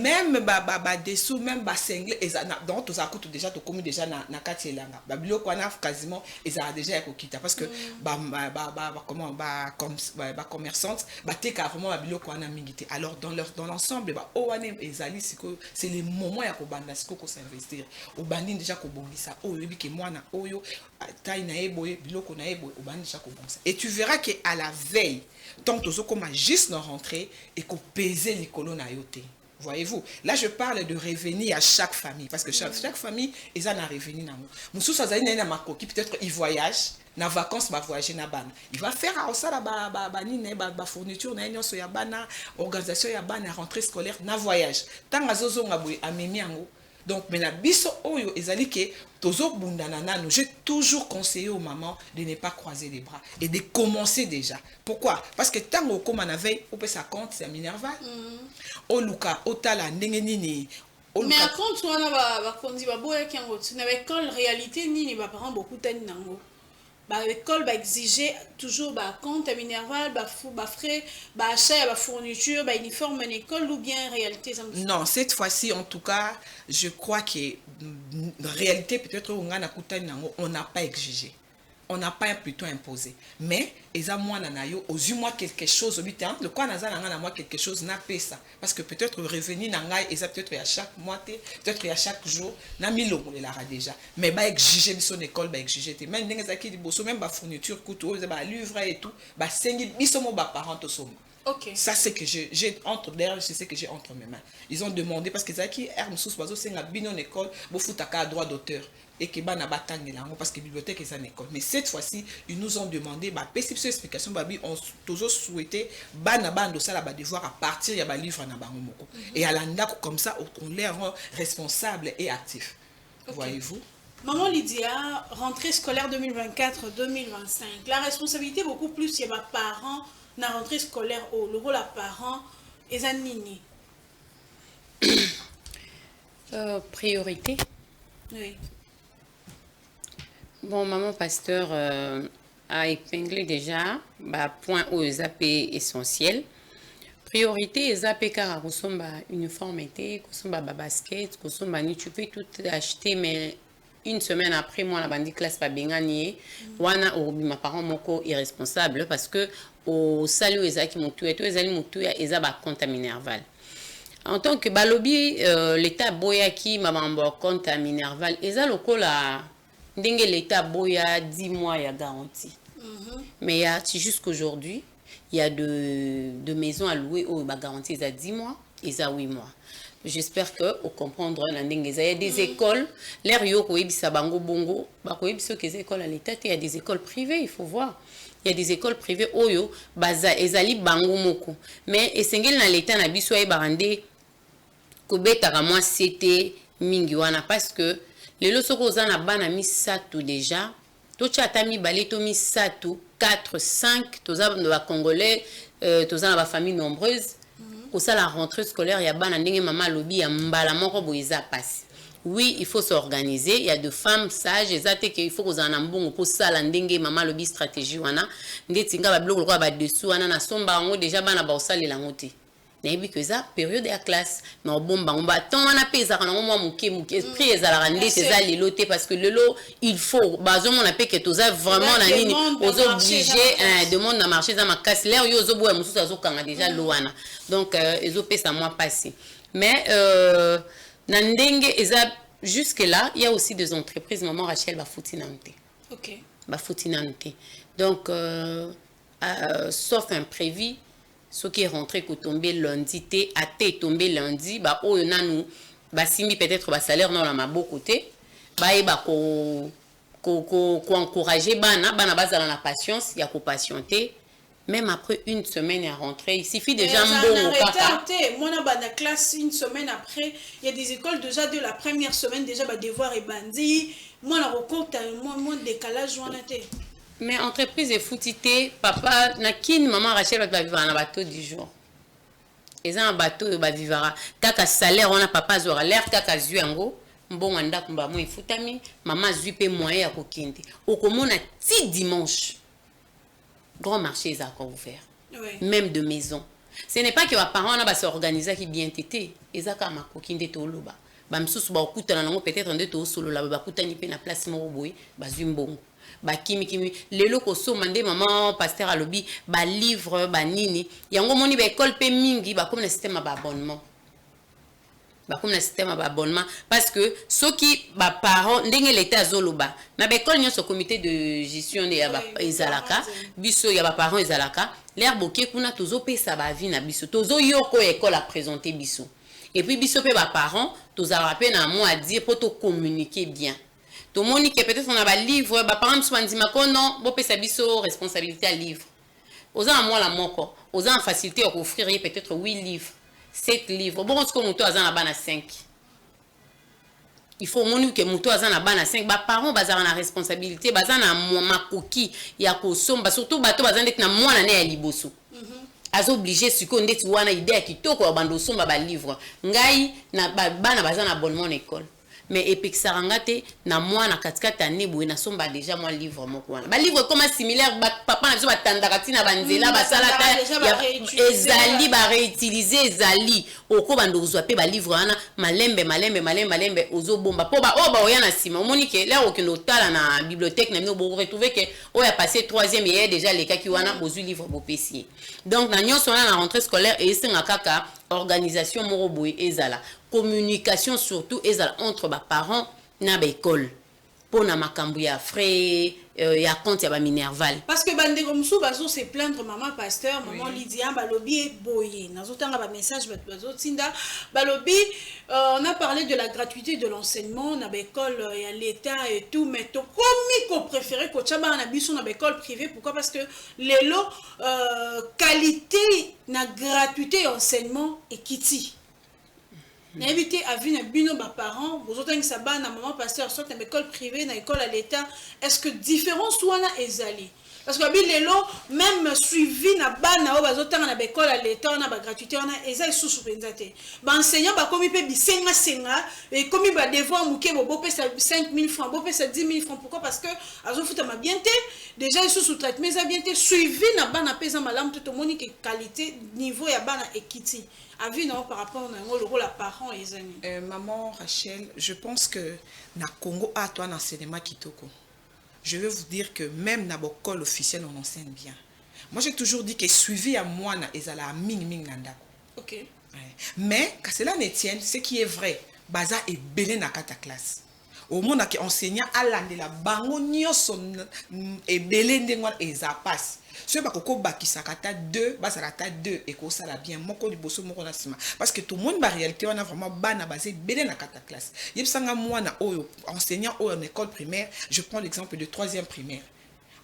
même baba dessous même bas single et donc tout ça coûte déjà to commis déjà na kati elanga babilo kwana quasiment ils a déjà kokita parce que comment ba commerçante te carrément babilo kwana mingité. Alors dans l'ensemble o wane ezali c'est le moment ya ko banda siko ko s'investir au bandine déjà ko bongisa o yebi ke mwana oyo taille na eboye biloko na eboye au bandine déjà ko bongisa. Et tu verras que à la veille tant que comme juste dans rentrée et qu'on pesait les colonnes à yoté. Voyez-vous, là je parle de revenir à chaque famille parce que chaque famille ils en a revenu na mo. Musu sazali na makoki peut-être il voyage na vacances ba voyager na bana. Il va faire à ça ba nine ba fourniture na nyonso ya bana, organisation ya bana rentrée scolaire na voyage. Tant azozo ngaboy amemi yango. Donc, maintenant, biso oyo ezali ke tozo bundana nano. J'ai toujours conseillé aux mamans de ne pas croiser les bras et de commencer déjà. Pourquoi? Parce que tant que comme on avait, on peut ça compte, c'est minerval. O luka, o tala, ndenge nini. Mais à compte, on a ba kondi ba boya kiango. Tu n'avais qu'en réalité ni les parents beaucoup tani nango. l'école va exiger toujours compte minerval, frais, achat, fourniture, uniforme à l'école ou bien en réalité ça me... Non, cette fois-ci, en tout cas, je crois que en réalité, peut-être on n'a pas exigé. On n'a pas plutôt imposé. Mais, moi, aux yeux, moi, quelque chose, le quoi, moi, quelque chose, n'a pas ça. Parce que peut-être revenu, peut-être à chaque mois, peut-être à chaque jour, n'a mis l'eau, on l'a déjà. Mais, exiger son école, exiger. Même, même, fourniture, couteau, livre et tout, parents, Ok. Ça, c'est que j'ai entre d'ailleurs, c'est ce que j'ai entre mes mains. Ils ont demandé parce que Zaki Hermsous Bazo c'est la bino école, bofutaka droit d'auteur et que ba na batang là parce que bibliothèque est une école. Mais cette fois-ci, ils nous ont demandé perception explication babi on toujours souhaité na bando ça la devoir à partir ya ba livre na bango moko. Et à l'anda comme ça on les rend responsables et actifs. Okay. Voyez-vous? Maman Lydia, rentrée scolaire 2024-2025. La responsabilité beaucoup plus il y a parents na rentrée scolaire le rôle à parents et nini. Priorité. Oui. Bon, maman pasteur a épinglé déjà point aux AP essentiels. Priorité les AP car kosomba uniformité, kosomba basket, kosomba ni tu peux tout acheter mais une semaine après moi la bandi classe pas bengani wana ma parent moko irresponsable parce que au salut ezaki mutu et ezali mutu ya ezaba compte minerval. En tant que balobi l'état boyaki maman compte minerval eza lokola ndenge l'état boya 10 mois ya garantie. Mais ya jusqu'aujourd'hui il y a de maisons à louer où ba garantie eza 10 mois eza 8 mois. J'espère que vous comprendrez il y a des écoles l'air yo ko yebisa bango bongo ba ko yebisa que les écoles à l'état il y a des écoles privées il faut voir. Il y a des écoles privées oyo baza ezali bango moko mais esengeli na l'état na biso ay barande ko betaka moi c'était mingi wana parce que lelo soko za na bana misatu déjà to chata mi balé to misatu 4 5 toza ba congolais toza na ba famille nombreuse au ça la rentrée scolaire il y a bana ndenge mama lobi ya mbala moko boiza passe. Oui, il faut s'organiser. Il y a de femmes sages. Exactement qu'il faut qu'on en bon pour ça l'endenge maman lobby stratégie wana. Ndetinga ba blog ba dessous wana na somba ngo déjà bana ba osala la ngote. Nayebi que ça période ya classe na bomba on ba tant wana pesa kana mo muke esprit ezala rande c'est lelo te parce que lelo il faut bazo mon appel que toza vraiment na nini aux obligés demande na marché za makasi l'air yo zo boya mususu azo kanga déjà lo wana. Donc ezo pesa moi passer. Mais Nandenge eza jusque là il y a aussi des entreprises maman Rachel bafoutinante. OK. Bafoutinante. Donc sauf imprévu ce qui est rentré ko tomber lundi té a té tomber lundi ba o nanu ba simi peut-être ba salaire non la maboko té ba e ba ko encourager bana bazala na patience ya ko patienter. Même après une semaine à rentrer, il suffit déjà un bon kaka. Moi, dans la classe, une semaine après, il y a des écoles déjà de la première semaine, déjà, devoir et bandit. Moi, la recompte, moi, décalage, mais entreprise est foutité, papa, na kin, maman Rachel va vivre en bateau du jour. Et un bateau, va vivre. Kaka salaire, on a papa, zora l'air, kaka zuango. Bon, anda kumba, moi, il foutami. Maman, zupe moyen à kokinde. Au commun, a ti dimanche. Grand marché est encore ouvert. Oui. Même de maison. Ce n'est pas que les parents ont s'organiser qui bien été. Ils ont ma coquine de toloba. Ba msusu ba okuta na ngo peut-être ndé to solo la ba kuta ni pe na place mo boy ba zumbongo. Ba kimi lelo ko so mande maman pasteur alobi ba livre ba nini. Yango moni ba école pe mingi ba comme le système ba abonnement. Comme le système d'abonnement parce que ceux qui parents ndenge l'état zoloba na l'école nyonso comité de gestion de ya ezalaka biso ya parents ezalaka l'air boké kuna tozo pesa ba vie na biso tozo yoko école à présenter biso et puis biso pe parents toza rappel na moi à dire pour te communiquer bien to moni que peut-être on a ba livre ba parents so ndima ko non bo pesa biso responsabilité à livre oza moi la moko oza en facilité à offrir peut-être 8 livres 7 livres. Bon, ce que mouto azana bana 5. Il faut moni que mouto azana bana 5. Ba parents bazana la responsabilité, bazana makoki ya kosomba surtout bato bazana na mwana ne ya liboso. Azo obligé siko ndeti wana idée kitoko ya bando somba ba livre. Ngai na bana bazana abonnement école. mais epekisaka te na mwana katikati ane boye nasomba déjà moi livre moko wana balivre comme similaire papa na biso batandaka ntina banzela basalata ezali baréutilize ezali oko bando kozwa mpe balivre wana malembe ozobomba mpo oyo baoya na nsima omoni ke lere okende otala na bibliothèque na bino boretrouve ke oyo apase 3e yeye déjà lekaki wana bozwi livre bopesi ye donc na nyonso wana na rentrée scolaire esenga kaka organisation moko boye ezala communication surtout ezala entre parents na école pour na makambo ya frais ya compte ya ba minerval parce que bande comme sou bazo se plaindre maman pasteur maman Lydia balobi boye nazotanga ba message bazo tinda balobi on a parlé de la gratuité de l'enseignement na école ya l'état et tout mais to komi ko préférer ko tchaba na biso na école privée pourquoi parce que lelo qualité na gratuité enseignement et kiti na évité à vivre bino ba parents vous autant que ça ba na maman pasteur soit na école privée na école à l'état est-ce que différence soit na ezali parce que bilelo même suivi na bana o bazotanga na école à l'état na ba gratuité on a ezali sous pendate ba enseignant ba komi pe bisenga et komi ba devoir muke bo pe 5000 francs bo pe 10000 francs pourquoi parce que azo futa ma bien déjà sous traitement ça bien suivi na bana pesa malam tout moni que qualité niveau ya bana ekiti avis non par rapport à le rôle à parents et amis. Maman Rachel, je pense que na Congo a toi un enseignement kitoko. Je veux vous dire que même na l'école officielle on enseigne bien. Moi j'ai toujours dit que suivi à moi na ezala ming nandako. OK. Ouais. Mais quand cela ne tienne, ce qui est vrai, baza est belé na kata classe. Au monde que enseignant à la bango nyoso et belé ndengwa eza passe. Ce bakoko bakisakata 2 basarata 2 et ko sala bien moko liboso moko na sima parce que tout le monde ba réalité on a vraiment bana basé belé na kata classe yebsanga mwana oyo enseignant oyo en école primaire je prends l'exemple de 3e primaire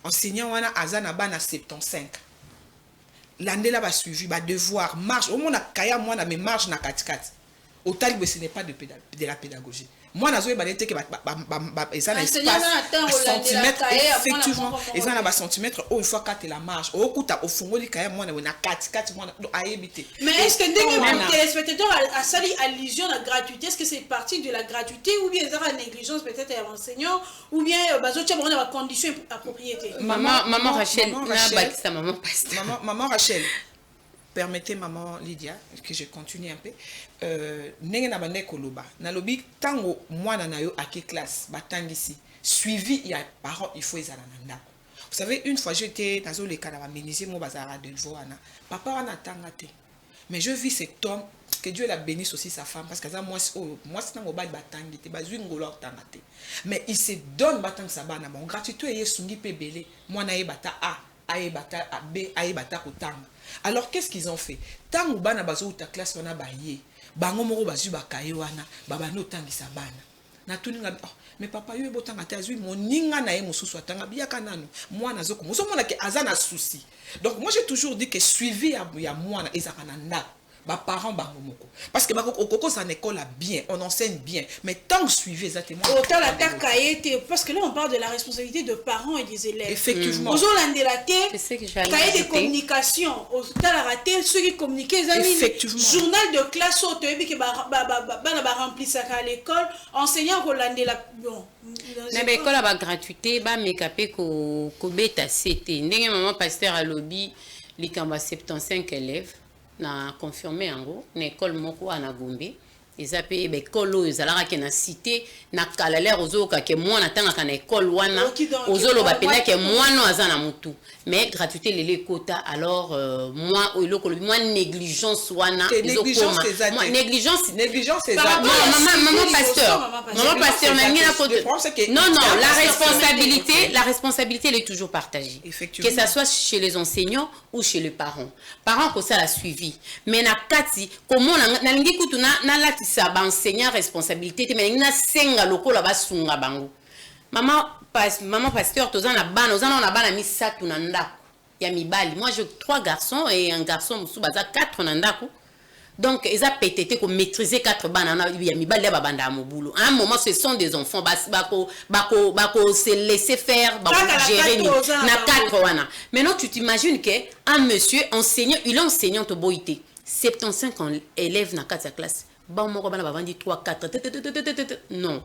enseignant wana azana bana 75 l'année là ba suivi ba devoir marche au monde kaya mwana mais marche na katikati au talibé ce n'est pas de la pédagogie. Moi, je suis dit que les centimètres, effectivement, ils ont un centimètre, une fois quand la marge, au coup, au fond, il y a 4 mois à éviter. Mais est-ce que les téléspectateurs a sali allusion à la gratuité? Est-ce que c'est partie de la gratuité ou bien ils ont une négligence peut-être à l'enseignant ou bien ils ont une condition à propriété? Maman Rachel, maman Rachel. Permettez maman Lydia que je continue un peu. Nenge na bande koloba. Na lobi tango mwana na yo ake classe batangisi. Suivi ya parents il faut ezala na ndako. Vous savez une fois j'étais dans le cas de menuisier mo bazara de voana. Papa wana tangate. Mais je vis cet homme que Dieu la bénisse aussi sa femme parce que ça moi c'est tango ba batangite bazui ngolo tangate. Mais il se donne batang sa bana bon gratuité yesungi pe belé. Mwana ye bata A aebata B aebata kotanga. Alors qu'est-ce qu'ils ont fait? Tant ou bana bazo ta classe wana baye, bango moko bazu bakaye wana, baba no tangisa bana. Na tuninga mais papa yo ebotanga te azui moninga na ye mosusu atanga biaka nanu. Mwana zoko moso mona ke azana souci. Donc moi j'ai toujours dit que suivi ya mwana ezaka na ndako. Ba parents bango moko parce que bako okoko ça école bien on enseigne bien mais tant que suivi exactement autant la cahier parce que là on parle de la responsabilité de parents et des élèves effectivement aujourd'hui la cahier de communication autant la raté ceux qui communiquent les amis journal de classe auto et que ba remplir ça à l'école enseignant Rolande la bon na l'école ba gratuité ba mekapé ko beta c'était ndenge maman pasteur à lobby likamba 75 élèves na confirmé en gros na école moko ana Gombe ezape be école oyo ezalaka ke na cité na kalalère ozoka ke mwana tanga na école wana ozoloba pena ke mwana aza na mutu mais gratuité lele kota alors moi eloko moi négligence wana négligence c'est maman pasteur na ngina côté non la responsabilité elle est toujours partagée que ça soit chez les enseignants ou chez les parents que ça la suivi mais na kati comment na lingi kutu na lati sa ba enseignant responsabilité mais na senga lokola ba sunga bango maman pasteur tozana bana misatu na ndako ya mibali moi j'ai 3 garçons et un garçon musu baza 4 na ndako donc ils a pété ko maîtriser 4 bana ya mibali ya babanda mobulo à un moment ce sont des enfants bako se laisser faire gérer na 4 wana maintenant tu t'imagines que un monsieur enseignant il est enseignant to boité 75 élèves na 4 classe Bon, moi, on va vendre 3, 4. Non.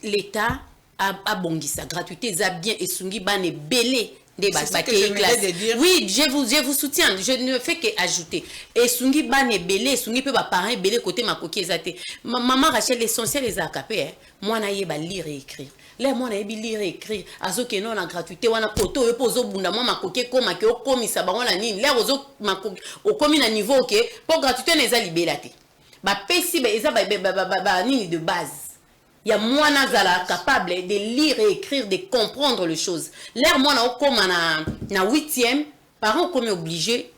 L'État a bongi sa gratuité, ça bien et sungi ban et belé. Oui, je vous soutiens. Je ne fais qu'ajouter. Et sungi ban et belé, sungi peut pas parler belé côté ma coquille zate. Maman Rachel, l'essentiel les AKP. Moi, na yeba lire et écrire. Là, moi, na yebi lire et écrire. Azo que non la gratuité, wana poto yo pozo bunda moi ma coquille comme que o komi sa bango la nini. Là, ozo ma coquille au komi na niveau que pour gratuité les a libérate. Ba pesi ba eza ba nini de base. Il y a moi capable de lire et écrire, de comprendre les choses. L'air moi na 8e, parents comme obligé,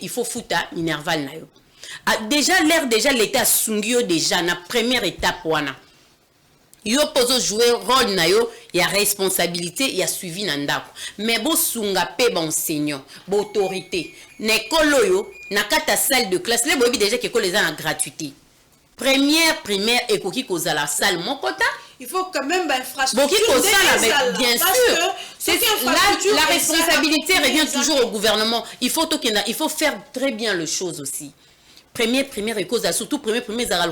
il faut foutre minerval na yo. Déjà l'état sungio déjà na première étape wana. Yo pozo jouer rôle na yo, il y a responsabilité, il y a suivi na ndako. Mais bo sunga pe ba enseignant, bo autorité. Nekolo yo na kata salle de classe, les bobi déjà que les a en gratuité. Première, primaire et coquille cause à la salle, mon quota. Il faut quand même infrastructure. Bien sûr. La responsabilité revient toujours au gouvernement. Il faut faire très bien les choses aussi. Première, primaire et cause à surtout première, zara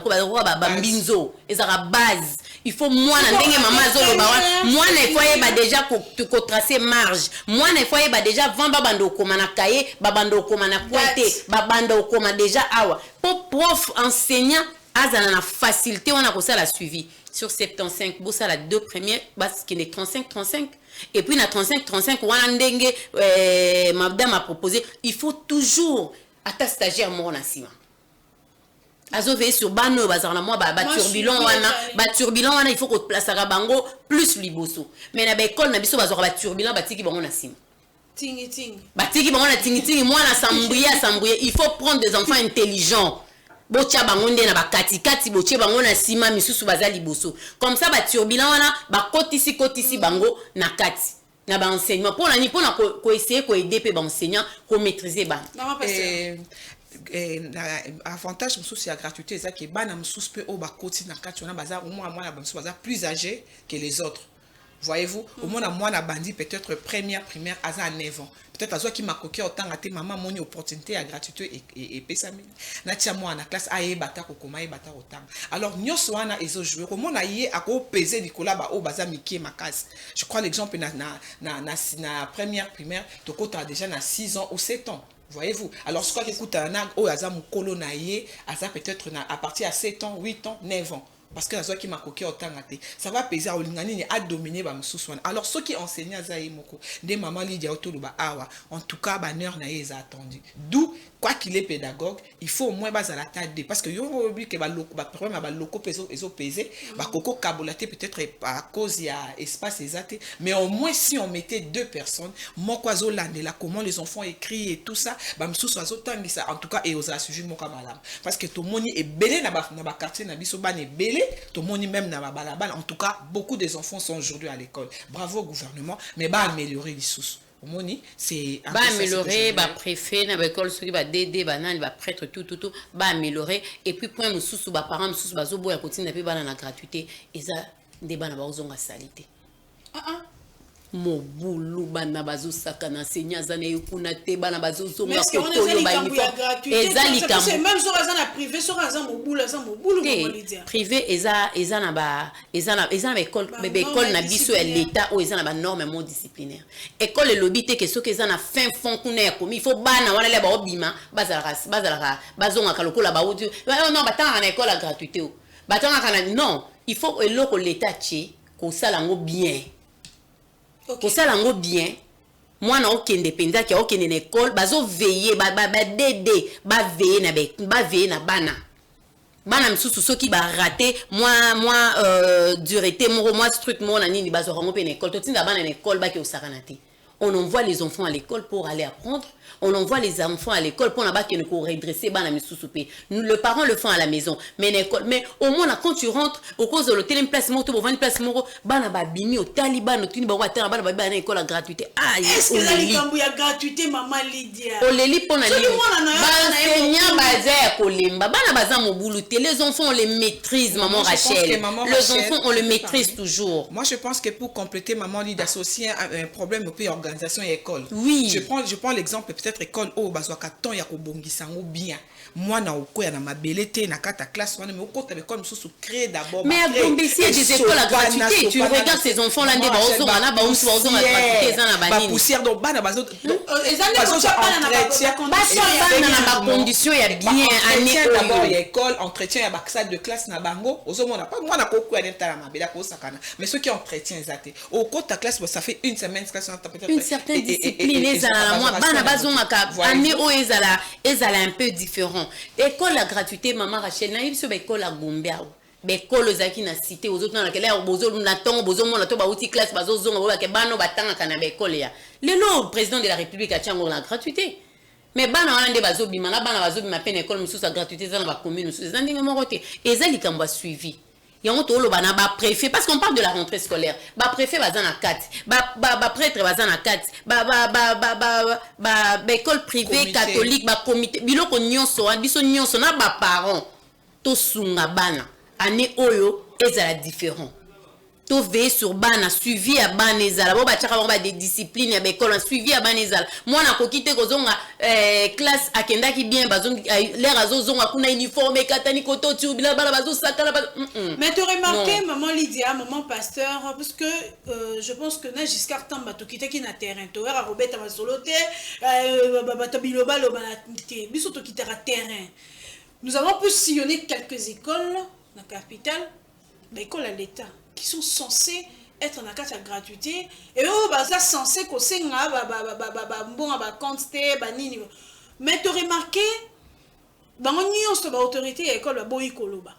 bambinzo, et zara base. Il faut moi n'endengue maman zolo bawa. Moi ne foye déjà ko tracer marge. Moi ne foye déjà vendre bando koma na kaye, babando koma na kwete, babando koma déjà awa. Pour prof enseignant azana na facilité on a comme ça la suivi sur 75 bon ça la deux premières parce qu'il est 35 et puis na 35 wana ndenge madame a proposé il faut toujours à stagiaire mon nasima azo veiller sur bano bazarna moi ba turbulent wana il faut qu'on place à bango plus liboso mais na ba école na biso bazora ba turbulent batiki bango nasima tingi batiki bango na tingi moi na sambouye il faut prendre des enfants intelligents. Bocha bangonde na bakati boche bango na sima misusu bazali boso comme ça ba turbulent wana ba kotisi bango na kati na ba enseignement pour na ko essayer ko aider pe ba enseignant ko maîtriser ba avantage mususu c'est la gratuité ça qui bana mususu pe o ba koti na kati wana baza au moins moi na mususu baza plus âgé que les autres. Voyez-vous, au moins moi na bandi peut-être première primaire à 9 ans. Peut-être à toi qui m'a coqué autant à tes maman mon opportunité à gratuité et pesami. Na tia moi na classe aye bata ko koma bata autant. Alors nyos wana ezo jouer au moins na yé à ko peser Nicolas ba o baza miki makasi. Je crois l'exemple na première primaire to kota déjà na 6 ans ou 7 ans. Voyez-vous, alors ce qu'on écoute un ag o aza mukolo na yé aza peut-être à partir à 7 ans, 8 ans, 9 ans. Parce que la zone qui m'a coqué autant gâté, ça va peser à Olingani à dominer Bamsouswan. Alors ceux qui enseignent à Zaïmoko, des mamans Lydia Otoluba Awa, en tout cas, Banner n'a pas attendu. D'où, quoi qu'il est pédagogue, il faut au moins baser à la table parce que yo oublie que le problème à loko peso pesé, coco cabolaté peut-être à cause il y a espace exact, mais au moins si on mettait 2 personnes, Mokwazo Landela, comment les enfants écrivent et tout ça, Bamsouswazo Tangisa, en tout cas, et aux sujet Mokabalam. Parce que tout le monde est belé dans le quartier, Nabisoban est belé. Tout le monde même n'a pas balabal. En tout cas, beaucoup des enfants sont aujourd'hui à l'école. Bravo au gouvernement, mais va améliorer les sous. C'est va améliorer, va préfet, na l'école, ceux qui va dédé, banane, va prêtre, tout, va améliorer. Et puis point sous ba parents sous ba zobo ya continue na pe ba na gratuité. Et ça des bana ba ozonga salité. Mobulu bana bazo sakana senya zana yukuna te bana bazo zonga koto yo ba ezali kambu c'est même sur azana privé sur azana mobulu comment dire privé eza na école bébé école na biso ya l'état o eza na ba norme mo disciplinaire école le lobby te que ce que eza na fin fond kuna ya komi il faut bana wana le ba obima bazala bazonga kalokola ba odi non batanga na école à gratuité o batanga kana non il faut eloko l'état tché ko sala ngo bien. Pour ça lango bien moi na okende penza ki okende na école bazo veiller ba dédé ba veiller na bana misusu soki ba raté moi dureté moi truc moi na nini bazo rango pe na école totinda bana na école ba ki osakana te on envoie les enfants à l'école pour aller apprendre. On envoie les enfants à l'école pour n'a-pas qu'on redresser bana misusupe. Le parent le font à la maison. Mais au moins quand tu rentres au cause de l'hôtel une place moto pour 20 place moro bana ba bimi au Taliban tu ni ba water bana ba na école à gratuité. Ah est-ce que là il y a gratuité maman Lydia. On les lit pour na li. Enseignant bazé kolemba bana baza mobulu te les enfants on les maîtrise maman Rachel. Les enfants on le maîtrise toujours. Moi je pense que pour compléter maman Lydia d'associer un problème au pays organisé organisation et école. Oui. Je prends l'exemple peut-être école oh bazwaka temps ya ko bongisango bien. Moi na okoya na mabelete na kata classe wana mais okota école mususu créer d'abord. Mais à Gombe il y a des écoles à gratuité, tu regardes ces enfants là ndé ba ozonga na ba onsu ozonga gratuité za na banini. Ba poussière donc bana bazo condition ya bien année d'abord ya école entretien ya ba salle de classe na bango ozomona pas moi na kokuya n'entala mabela ko sakana mais ceux qui entretien exact au cours ta classe ça fait une semaine classe peut-être une certaine discipline ezala moi bana bazonga ka année o ezala un peu différent école à gratuité maman Rachel na biso ba école à Gombe bekolo ezalaki na cité ozotuna na kele na ntongo bozomona to bauti classe bazozonga boyake bano batangaka na bekole ya lelo président de la république atiango na gratuité mais bana wana nde bazobima na bana bazobima pe na école mosusu ya gratuité eza na bacommune mosusu eza ndenge moko te eza likambo ya suivi yango toloba na bapréfet parce qu'on parle de la rentrée scolaire bapréfet baza na kati baprêtre baza na kati baécole privée catholique bacomité biloko nyonso wana biso nyonso na baparent tosunga bana année oyo ezala différent to veiller sur bana suivi ya bana ezala bo bachaka bango ba des disciplines ya l'école suivi ya bana ezala mwana kokite kozonga classe akendaki bien bazongi l'air azozonga kuna uniforme katani koto tu bila bala bazosakala mais tu remarqué maman Lydia maman pasteur parce que je pense que na Giscard Tamba to kitaki na terrain to era Robert Mazolote batabiloba lo bana biso to kitara terrain nous avons pu sillonner quelques écoles dans la capitale l'école à l'état qui sont censés être en carte à gratuité et eux baza censé que c'est bon à quantité banini mais tu remarqué dans une autorité à l'école boikoloba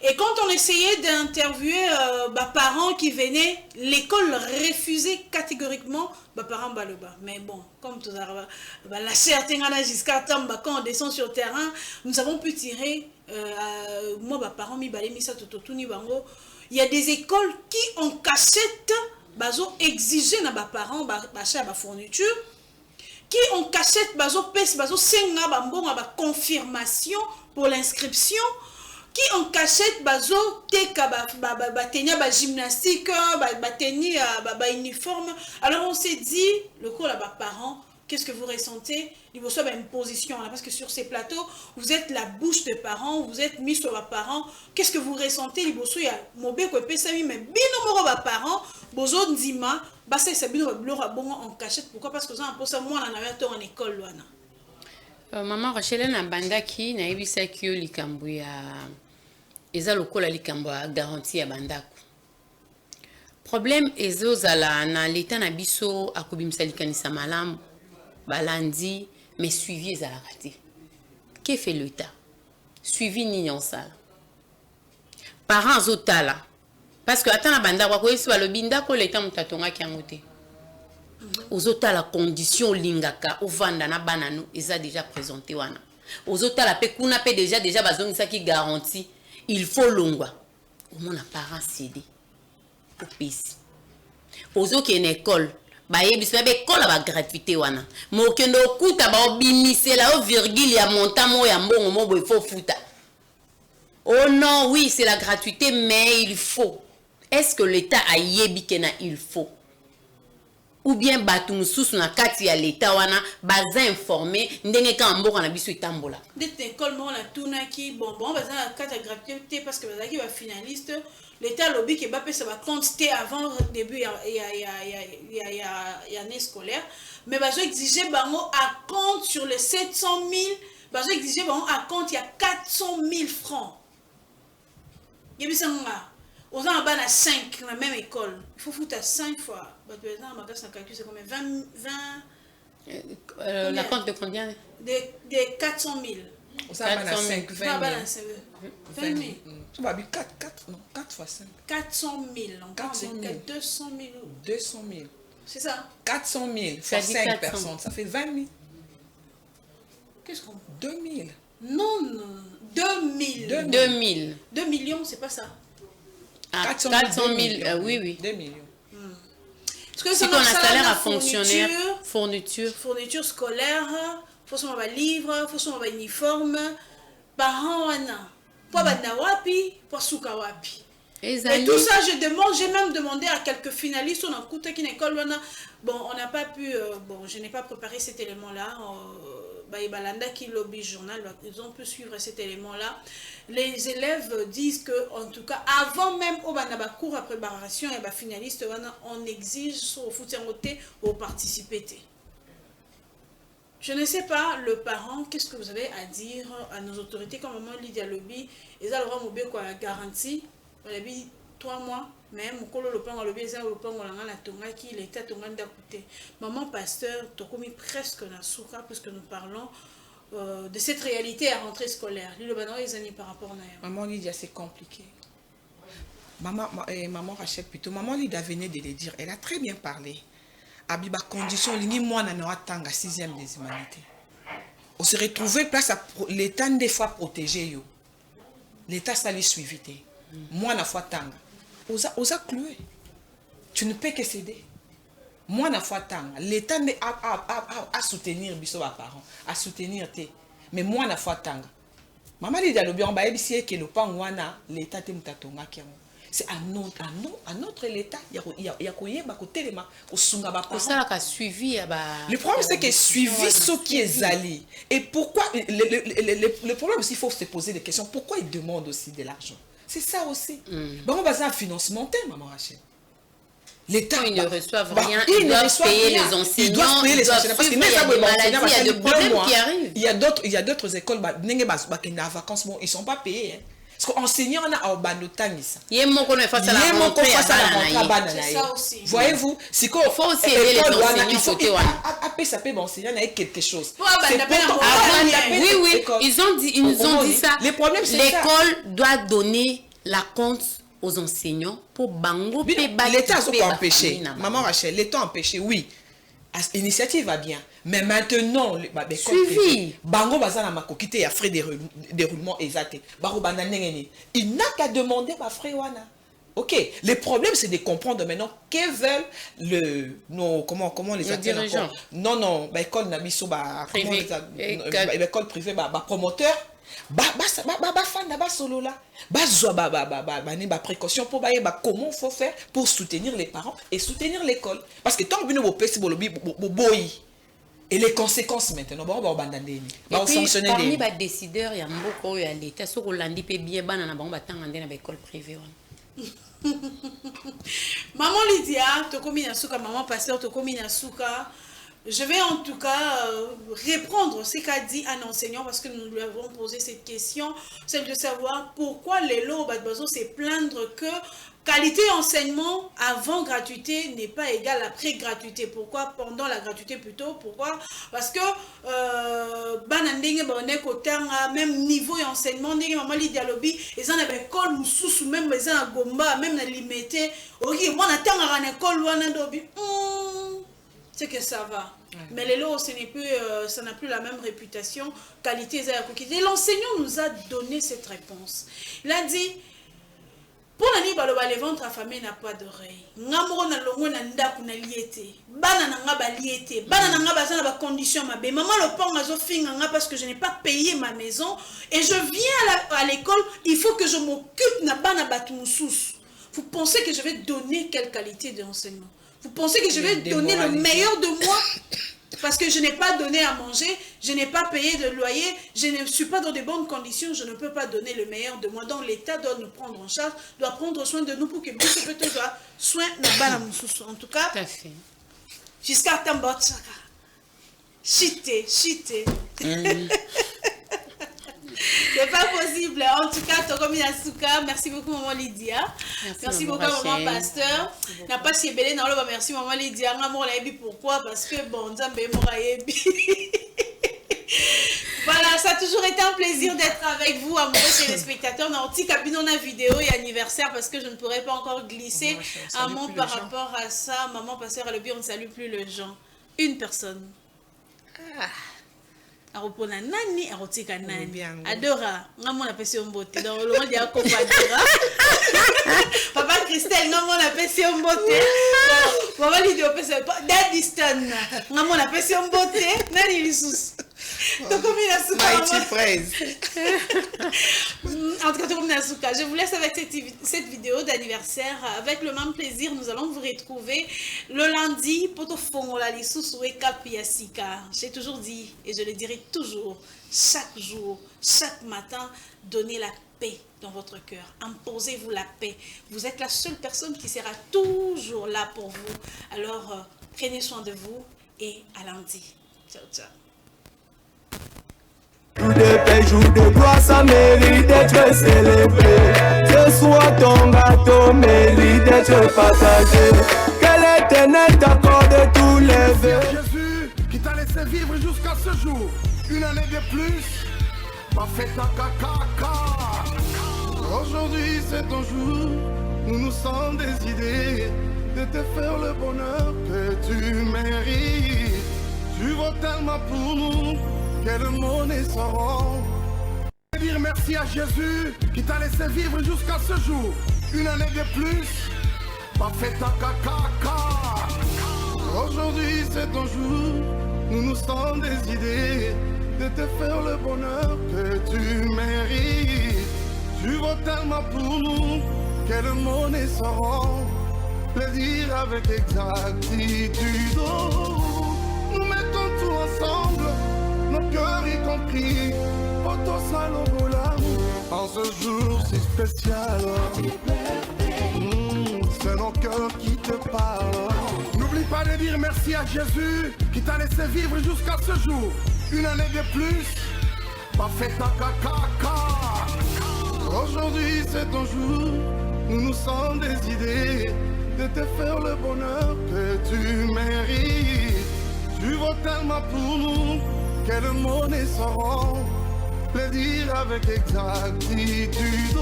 et quand on essayait d'interviewer parents qui venaient l'école refusait catégoriquement parents baloba mais bon comme tout ça la certaine jusqu'à temps quand on descend sur le terrain nous avons pu tirer moi parents mi balé mi ça tototuni bango il y a des écoles qui en cachette bazo exiger na parents ba fourniture qui en cachette bazo pes bazo senga ba mbonga ba confirmation pour l'inscription qui en cachette bazo teka ba tenia ba gymnastique ba tenia ba uniforme alors on s'est dit le cours là ba parents qu'est-ce que vous ressentez? Il vous soit une position là parce que sur ces plateaux, vous êtes la bouche des parents, vous êtes mis sur vos parents. Qu'est-ce que vous ressentez? Il vous soit mobile quoi pesa mais bino moro ba parents, bozo ndima, ba c'est bino ba blora bon en cachette. Pourquoi? Parce que ça un peu ça moi on avait en école là. Maman Rachel na bandaki na ebisa ki yo likambo ya eza lokola likambo ya garantie ya bandako. Problème ezozala na l'état na biso akobimisa likanisa malamu. Balandi, mais suivi les raté. Que fait l'État? Suivi ni en salle. Parents zotala. Parce que attends la banda kwa kwesi balobinda ko l'État mutatonga ki angote. Ozotala condition lingaka ovanda na banano eza déjà présenté wana. Ozotala pe kuna pe déjà bazongisa ki garantie il faut longwa. Au moins parents cédé. Au pays. Ozoki en école bayebisa bekola ba gratuité wana mokendo okuta ba obimisela o virgule ya montamo ya mbongo mobo il faut futa oh non oui c'est la gratuité mais il faut est-ce que l'état a yebi na il faut ou bien batu mususu na kati ya l'état wana baza informé ndenge ka mbongo na biso itambola d'être école mo na tunaki bon baza na kati ya gratuité parce que bazaki ba finaliste l'état lobby qui va payer sa quantité avant le début il y a année scolaire mais bah je exigeais bango à compte sur les 700 000 bah je exigeais bango à compte il y a 400 000 francs il y a aux gens en bas à 5 dans la même école il faut foutre à 5 fois bah tu as ma classe en calcul c'est combien 20 la compte de combien de 400 000 ça va à 5 20 000 20 000 tu vas bien 4 fois 5 400 000 400 000 200 000 200 000 c'est ça 400 000 fois 5 personnes ça fait 20 000 qu'est-ce qu'on 2 000 non 2 000 2 millions c'est pas ça 400 000 oui 2 millions parce que si on a salaire à fonctionnaire fourniture scolaire faut son livre faut son uniforme parents wana po banda wapi po suka wapi Et tout ça, j'ai même demandé à quelques finalistes, on a écouté qu'une école, bon, on n'a pas pu, bon, je n'ai pas préparé cet élément-là, Balanda qui lobby journal, ils ont pu suivre cet élément-là. Les élèves disent que, en tout cas, avant même au cours à préparation et finaliste, on exige sur le foot au participer. Je ne sais pas, le parent, qu'est-ce que vous avez à dire à nos autorités comme maman Lydia Lobby, ils ont le droit de quoi garantie, on a dit 3 mois, mais mon le pan le baiser le pan on la tonga qui l'état tonga d'écouter. Maman pasteur, tu as commis presque na souka puisque nous parlons de cette réalité à rentrée scolaire. Lui le banon les années par rapport à maman Lydia c'est compliqué. Maman Rachel plutôt, maman Lydia venait de le dire, elle a très bien parlé. Abiba condition lingi moi na na tanga 6e des humanités. On se retrouvait place à l'état des fois protégé yo. L'état ça lui suivi té. Moi na fois tanga. Osa cloué. Tu ne peux que céder. Moi na fois tanga. L'état à soutenir biso ba parents, à soutenir té. Mais moi na fois tanga. Maman Lydia Lobby on ba ebisie que le pan wana l'état té mutatonga kiamo. C'est à notre l'état il y a koyeba ko telema ko sunga ba parents. Ça a suivi le problème c'est que suivi ce qui est allé. Et pourquoi le problème aussi il faut se poser des questions, pourquoi ils demandent aussi de l'argent? C'est ça aussi. Bon on va ça un financement maman Rachel. L'État ils ne reçoivent rien, ils doivent payer les enseignants, ils doivent payer les enseignants parce qu'il y a des maladies, il y a des problèmes qui arrivent. Il y a d'autres écoles qui en vacances, bon, ils ne sont pas payés. Parce qu'enseignants, on a un banotang. Il y a mon qu'on face à la rentrée c'est ça aussi. Voyez-vous, si il faut aussi aider les enseignants. Il faut ça peut enseigner quelque chose. Oui, ils nous ont dit ça. Le problème c'est ça. L'école doit donner la compte aux enseignants pour bango. L'État a empêché. Maman Rachel, l'État a empêché, oui. L'initiative va bien. Mais maintenant, suivi. Bango bazana makokite ya frais de déroulement exact. Baro bananengeni. Il n'a qu'à demander ba frais wana. OK, le problème c'est de comprendre maintenant que veulent comment les dirigeants. Non, ba école na biso ba école privée ba promoteur ba fan ba solo là. Ba zo ba précaution pour ba comment faut faire pour soutenir les parents et soutenir l'école parce que tant que vous pesi bolobi boy. Et les conséquences maintenant, on va abandonner. Et puis, parmi les décideurs, il y a beaucoup de l'État. Si on l'a dit bien, on va attendre dans l'école privée. Maman Lydia, tu commis un souka, maman pasteur, tu commis un souka. Je vais en tout cas répondre ce qu'a dit un enseignant parce que nous lui avons posé cette question, celle de savoir pourquoi les lots au se plaindre que qualité enseignement avant gratuité n'est pas égale après gratuité. Pourquoi pendant la gratuité plutôt? Pourquoi? Parce que même niveau enseignement, maman Lydia Lobby, ils en avaient école sous même ils en gomba même na limité. OK, moi n'attends à l'école wana dobi. C'est que ça va. Mais les lots, ça n'a plus la même réputation, qualité. Et l'enseignant nous a donné cette réponse. Il a dit, pour le ventre affamé n'a pas d'oreille. Ngamoro na longo na ndaku na liete. Bana na nga ba liete. Bana na nga ba za na ba condition mabe. Maman le pont azo finga nga parce que je n'ai pas payé ma maison et je viens à l'école, il faut que je m'occupe na bana batumusus. Vous pensez que je vais donner quelle qualité d'enseignement? Vous pensez que je vais donner le meilleur de moi parce que je n'ai pas donné à manger, je n'ai pas payé de loyer, je ne suis pas dans de bonnes conditions, je ne peux pas donner le meilleur de moi. Donc l'État doit nous prendre en charge, doit prendre soin de nous pour que nous puissions soin de Balamoussous. En tout cas, jusqu'à Tambotsaka. Chité. C'est pas possible. En tout cas, Tokomi Asuka, merci beaucoup maman Lydia. Merci beaucoup maman pasteur. N'a pas si belé dans le merci maman Lydia. Maman la pourquoi? Parce que bon, Nzambe mora yebi. Voilà, ça a toujours été un plaisir d'être avec vous, amoureux téléspectateurs. On a un petit cabinet en vidéo et anniversaire parce que je ne pourrais pas encore glisser un mot par rapport à ça. Maman pasteur Alobi, on ne salue plus les gens. Une personne. Aropona nani arotika nani Adora ngamo na pesi ombote dans le monde ya komba Adora Papa Christelle ngamo na pesi ombote Papa Lydia pesi Daddy Stan ngamo na pesi ombote nani lisusu Maïti Praise. En tout cas, je vous laisse avec cette vidéo d'anniversaire. Avec le même plaisir, nous allons vous retrouver le lundi. J'ai toujours dit, et je le dirai toujours, chaque jour, chaque matin, donnez la paix dans votre cœur. Imposez-vous la paix. Vous êtes la seule personne qui sera toujours là pour vous. Alors, prenez soin de vous et à lundi. Ciao, ciao. Jour de paix, jour de gloire, ça mérite d'être célébré. Ce soir, ton gâteau mérite d'être partagé. Que l'Éternel t'accorde tous les vœux. Jésus qui t'a laissé vivre jusqu'à ce jour. Une année de plus, pas fait ta caca. Aujourd'hui, c'est ton jour. Nous nous sommes décidés de te faire le bonheur que tu mérites. Tu vaux tellement pour nous. Quel monde est sans dire merci à Jésus qui t'a laissé vivre jusqu'à ce jour. Une année de plus, pas fait ta caca. Aujourd'hui c'est ton jour, nous nous sommes décidés de te faire le bonheur que tu mérites. Tu vaux tellement pour nous, quel monde est sans plaisir avec exactitude. Nous mettons tout ensemble. Nos cœurs y compris, photo salobola. En ce jour si spécial, c'est nos cœurs qui te parlent. N'oublie pas de dire merci à Jésus qui t'a laissé vivre jusqu'à ce jour. Une année de plus, pas fait ta caca. Aujourd'hui c'est ton jour, nous nous sommes décidés de te faire le bonheur que tu mérites. Tu vaux tellement pour nous. Quel monde est sans plaisir avec exactitude.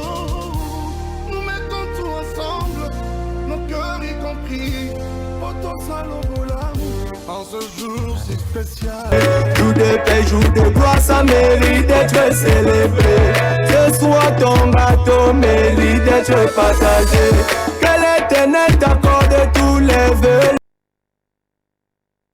Nous mettons tout ensemble, nos cœurs y compris, photo salobola. En ce jour si spécial. Jour de paix, jour de gloire, ça mérite d'être célébré. Ce soir ton gâteau mérite d'être partagé. Que l'Éternel t'accorde tous les vœux.